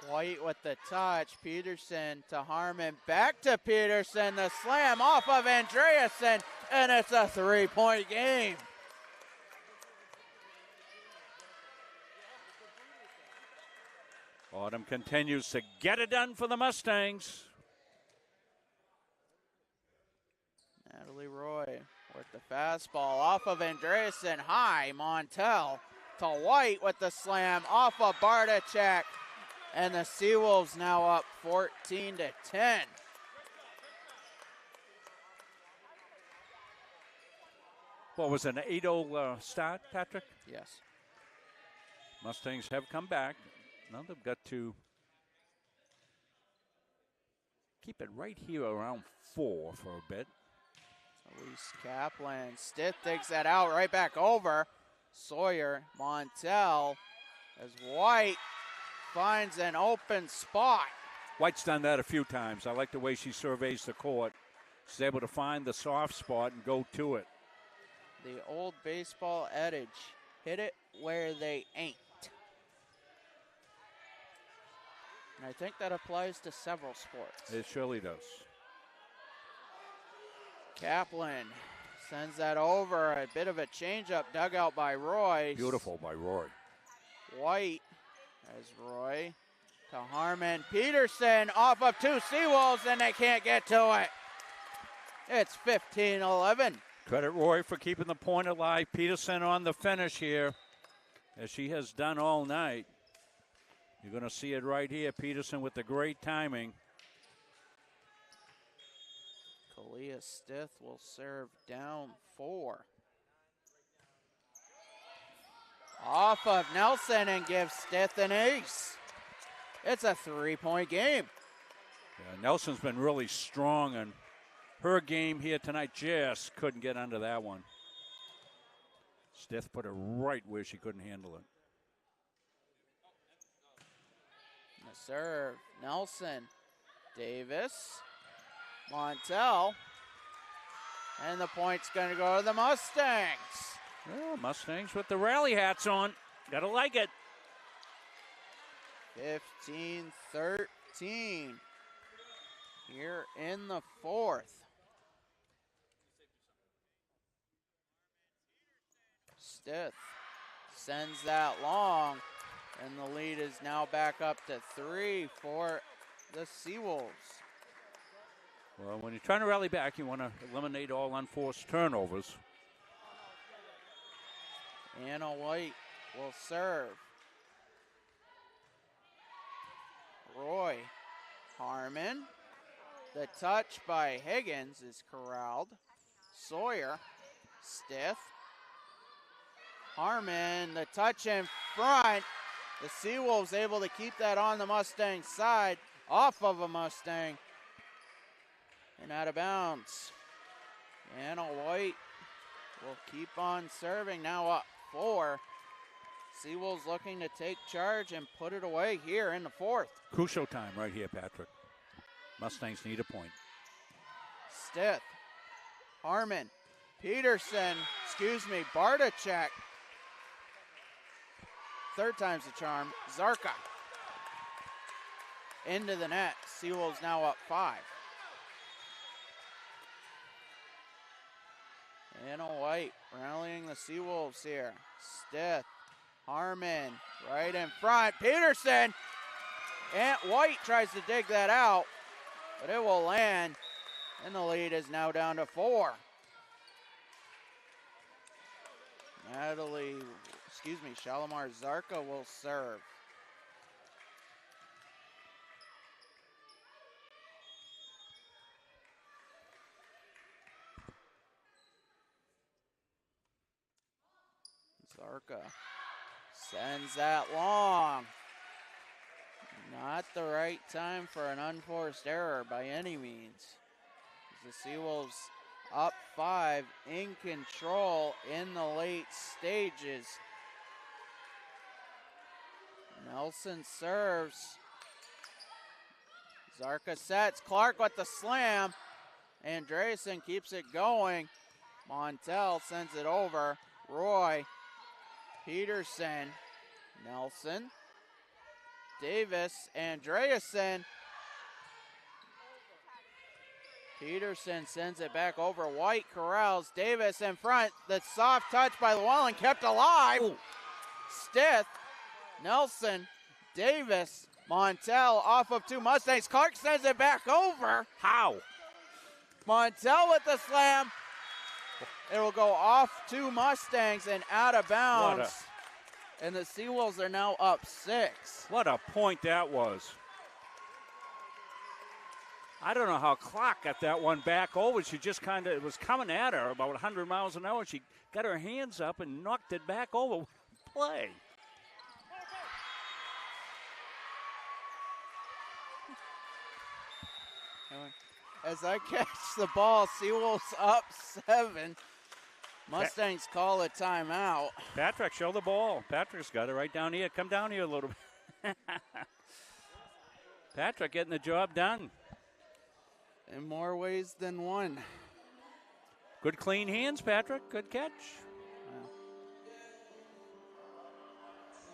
White with the touch. Peterson to Harmon. Back to Peterson. The slam off of Andreasen, and it's a 3-point game. Autumn continues to get it done for the Mustangs. Natalie Roy with the fastball off of Andreasen. High. Montel to White with the slam off of Bartachek. And the Seawolves now up 14-10. What was it, an 8-0 start, Patrick? Yes. Mustangs have come back. Now they've got to keep it right here around 4 for a bit. Elise Kaplan. Stith digs that out right back over. Sawyer. Montel as White finds an open spot. White's done that a few times. I like the way she surveys the court. She's able to find the soft spot and go to it. The old baseball adage, hit it where they ain't. And I think that applies to several sports. It surely does. Kaplan sends that over. A bit of a changeup dug out by Roy. Beautiful by Roy. White as Roy to Harmon. Peterson off of 2 Seawolves, and they can't get to it. It's 15-11. Credit Roy for keeping the point alive. Peterson on the finish here, as she has done all night. You're going to see it right here. Peterson with the great timing. Kalia Stith will serve down 4. Off of Nelson and gives Stith an ace. It's a 3-point game. Yeah, Nelson's been really strong, and her game here tonight just couldn't get under that one. Stith put it right where she couldn't handle it. The serve, Nelson, Davis, Montel, and the point's going to go to the Mustangs. Well, Mustangs with the rally hats on. Gotta like it. 15-13 here in the 4th. Stith sends that long, and the lead is now back up to 3 for the Seawolves. Well, when you're trying to rally back, you want to eliminate all unforced turnovers. Anna White will serve. Roy Harmon. The touch by Higgins is corralled. Sawyer. Stith. Harmon, the touch in front. The Seawolves able to keep that on the Mustang side. Off of a Mustang. And out of bounds. Anna White will keep on serving. Now up 4. Seawolves looking to take charge and put it away here in the 4th. Crucial time right here, Patrick. Mustangs need a point. Stith, Harmon, Peterson, Bartachek. 3rd time's the charm. Zarka into the net. Seawolves now up 5. Anna White rallying the Seawolves here. Stith, Harmon, right in front. Peterson, and White tries to dig that out, but it will land, and the lead is now down to 4. Shalimar Zarka will serve. Zarka sends that long. Not the right time for an unforced error by any means. The Seawolves up 5, in control in the late stages. Nelson serves. Zarka sets. Clark with the slam. Andreasen keeps it going. Montel sends it over. Roy, Peterson, Nelson, Davis, Andreasen. Peterson sends it back over. White corrals. Davis in front. The soft touch by Llewellyn kept alive. Ooh. Stith, Nelson, Davis, Montel off of 2 Mustangs. Clark sends it back over. How? Montel with the slam. It will go off 2 Mustangs and out of bounds. And the Seawolves are now up 6. What a point that was. I don't know how Clark got that one back over. She just it was coming at her about 100 miles an hour. She got her hands up and knocked it back over. Play. As I catch the ball, Seawolves up 7. Mustangs call a timeout. Patrick, show the ball. Patrick's got it right down here. Come down here a little bit. Patrick getting the job done. In more ways than one. Good clean hands, Patrick. Good catch.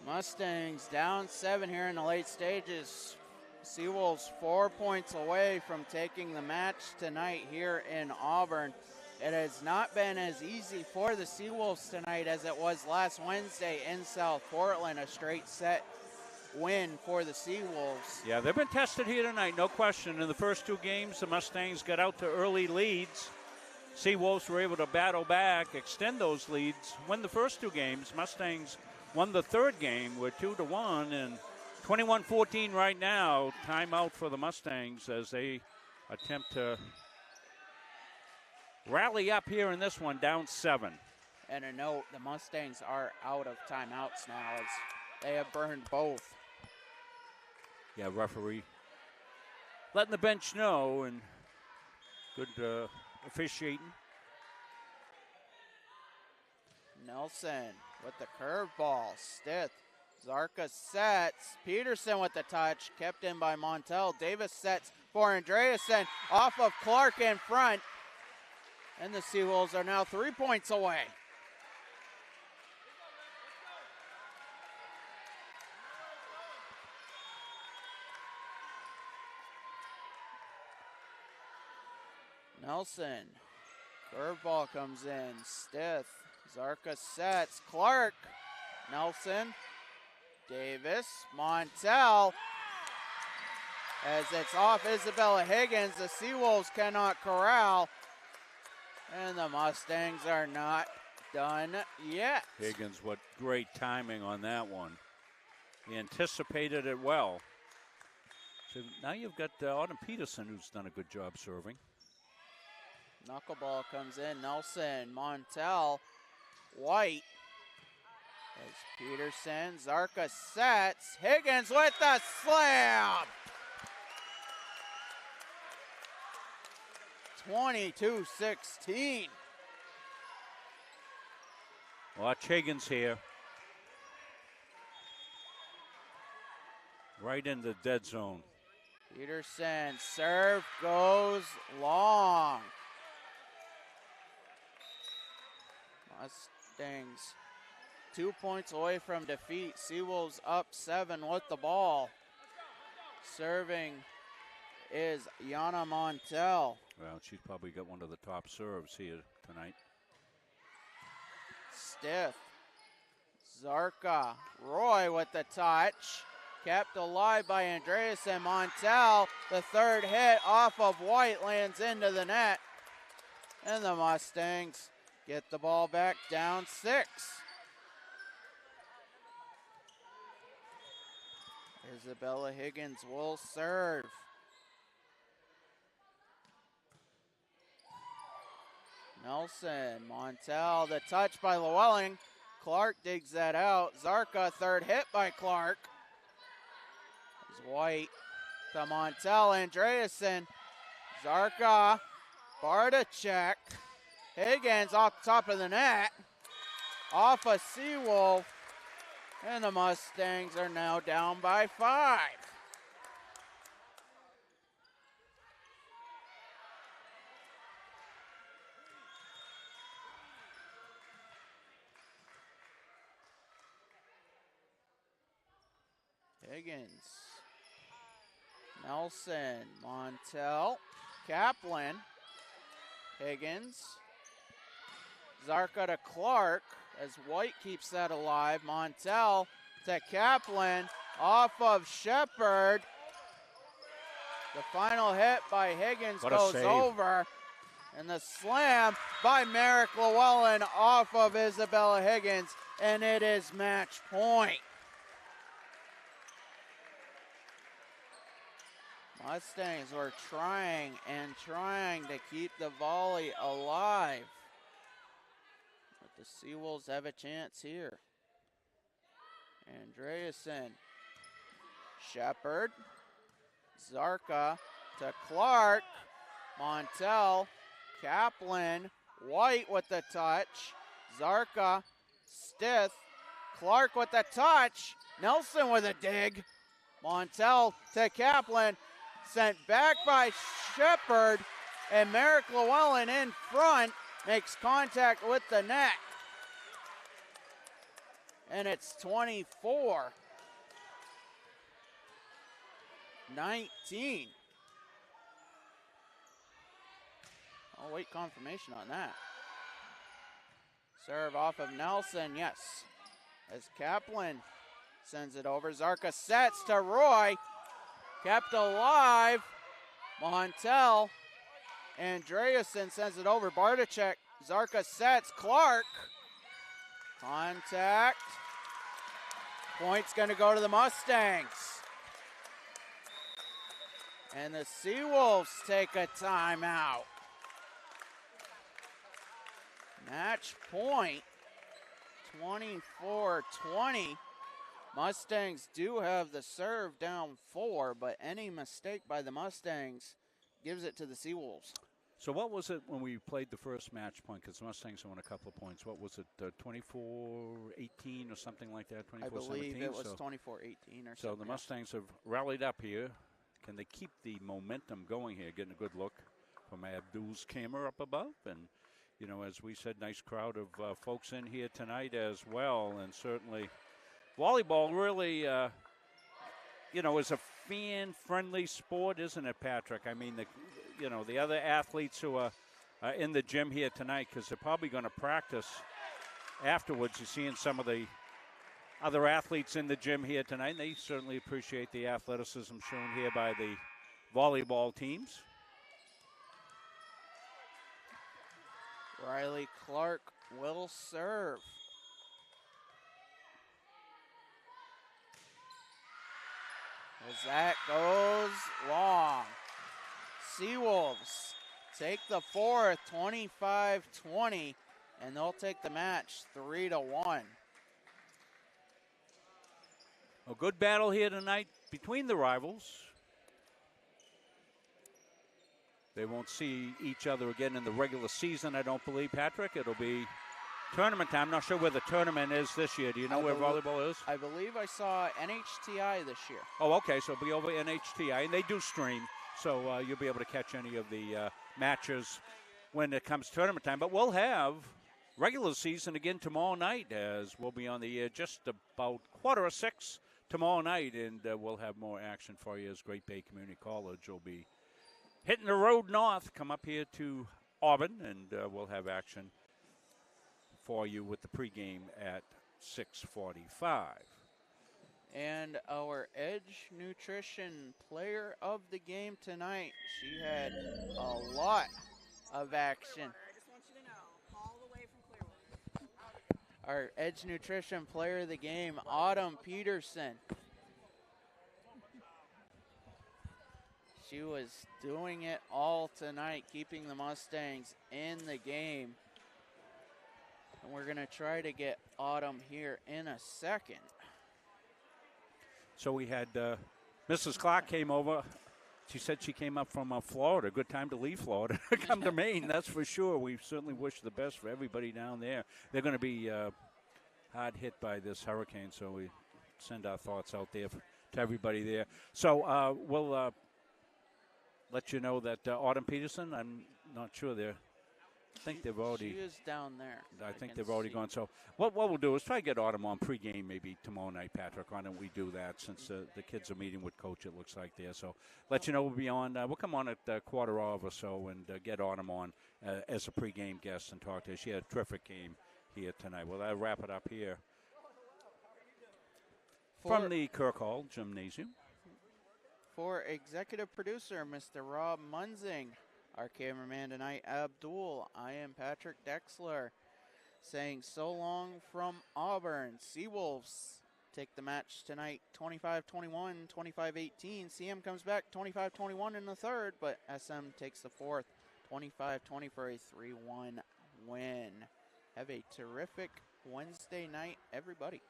Mustangs down 7 here in the late stages. Seawolves 4 points away from taking the match tonight here in Auburn. It has not been as easy for the Seawolves tonight as it was last Wednesday in South Portland, a straight set win for the Seawolves. Yeah, they've been tested here tonight, no question. In the first 2 games, the Mustangs got out to early leads. Seawolves were able to battle back, extend those leads, win the first 2 games. Mustangs won the 3rd game with 2-1, and 21-14 right now. Timeout for the Mustangs as they attempt to rally up here in this one, down 7. And a note, the Mustangs are out of timeouts now as they have burned both. Yeah, referee letting the bench know, and good officiating. Nelson with the curveball. Stith. Zarka sets. Peterson with the touch. Kept in by Montel. Davis sets for Andreasen. Off of Clark in front. And the Seawolves are now 3 points away. Nelson. Curveball comes in. Stith. Zarka sets. Clark. Nelson. Davis. Montel. As it's off Isabella Higgins, the Seawolves cannot corral. And the Mustangs are not done yet. Higgins, what great timing on that one. He anticipated it well. So now you've got Autumn Peterson, who's done a good job serving. Knuckleball comes in. Nelson, Montel, White. As Peterson, Zarka sets. Higgins with the slam. 22-16. Watch Higgins here. Right in the dead zone. Peterson, serve goes long. Mustangs 2 points away from defeat. Seawolves up 7 with the ball. Serving is Yana Montel. Well, she's probably got one of the top serves here tonight. Stiff. Zarka. Roy with the touch. Kept alive by Andreasen. Montel, the third hit off of White, lands into the net. And the Mustangs get the ball back down 6. Isabella Higgins will serve. Nelson, Montel, the touch by Llewellyn. Clark digs that out. Zarka, third hit by Clark. As White to Montel, Andreasen. Zarka, Bardacek. Higgins off the top of the net. Off a Seawolf. And the Mustangs are now down by 5. Higgins, Nelson, Montel, Kaplan, Higgins, Zarka to Clark as White keeps that alive. Montel to Kaplan, off of Shepard. The final hit by Higgins goes over. And the slam by Merrick Llewellyn off of Isabella Higgins, and it is match point. Mustangs were trying and trying to keep the volley alive. But the Seawolves have a chance here. Andreasen, Shepard, Zarka to Clark, Montel, Kaplan, White with the touch, Zarka, Stith, Clark with the touch, Nelson with a dig, Montel to Kaplan, sent back by Shepard, and Merrick Llewellyn in front makes contact with the net. And it's 24-19. I'll wait confirmation on that. Serve off of Nelson, yes. As Kaplan sends it over. Zarka sets to Roy. Kept alive. Montel. Andreasen sends it over. Bardacek. Zarka sets. Clark. Contact. Point's going to go to the Mustangs. And the Seawolves take a timeout. Match point, 24-20. Mustangs do have the serve down 4, but any mistake by the Mustangs gives it to the Seawolves. So what was it when we played the first match point? Because the Mustangs won a couple of points. What was it, 24-18 or something like that? 24-17? I believe it was 24-18 or something. So the Mustangs have rallied up here. Can they keep the momentum going here? Getting a good look from Abdul's camera up above. And, you know, as we said, nice crowd of folks in here tonight as well. And certainly volleyball really, you know, is a fan-friendly sport, isn't it, Patrick? I mean, the other athletes who are in the gym here tonight, because they're probably going to practice afterwards. You're seeing some of the other athletes in the gym here tonight, and they certainly appreciate the athleticism shown here by the volleyball teams. Riley Clark will serve. As that goes long. Seawolves take the fourth, 25-20, and they'll take the match 3-1. A good battle here tonight between the rivals. They won't see each other again in the regular season, I don't believe, Patrick. It'll be tournament time. I'm not sure where the tournament is this year. Do you know where volleyball is? I believe I saw NHTI this year. Oh, okay, so it'll be over NHTI, and they do stream, so you'll be able to catch any of the matches when it comes tournament time. But we'll have regular season again tomorrow night, as we'll be on the air just about 5:45 tomorrow night, and we'll have more action for you as Great Bay Community College will be hitting the road north, come up here to Auburn, and we'll have action for you with the pregame at 6:45. And our Edge Nutrition Player of the Game tonight, she had a lot of action. Our Edge Nutrition Player of the Game, Autumn Peterson. She was doing it all tonight, keeping the Mustangs in the game. And we're going to try to get Autumn here in a second. So we had Mrs. Clark came over. She said she came up from Florida. Good time to leave Florida. Come to Maine, that's for sure. We certainly wish the best for everybody down there. They're going to be hard hit by this hurricane, so we send our thoughts out there to everybody there. So we'll let you know that Autumn Peterson, I'm not sure I think they've already. She is down there. I think they've already gone. So what we'll do is try to get Autumn on pregame maybe tomorrow night, Patrick. Why don't we do that since the kids are meeting with Coach, it looks like there. So let you know we'll be on. We'll come on at quarter of or so and get Autumn on as a pregame guest and talk to her. She had a terrific game here tonight. Well, I'll wrap it up here from the Kirk Hall Gymnasium. For executive producer, Mr. Rob Munzing. Our cameraman tonight, Abdul. I am Patrick Dexler, saying so long from Auburn. Seawolves take the match tonight 25-21, 25-18. CM comes back 25-21 in the third, but SM takes the fourth 25-20 for a 3-1 win. Have a terrific Wednesday night, everybody.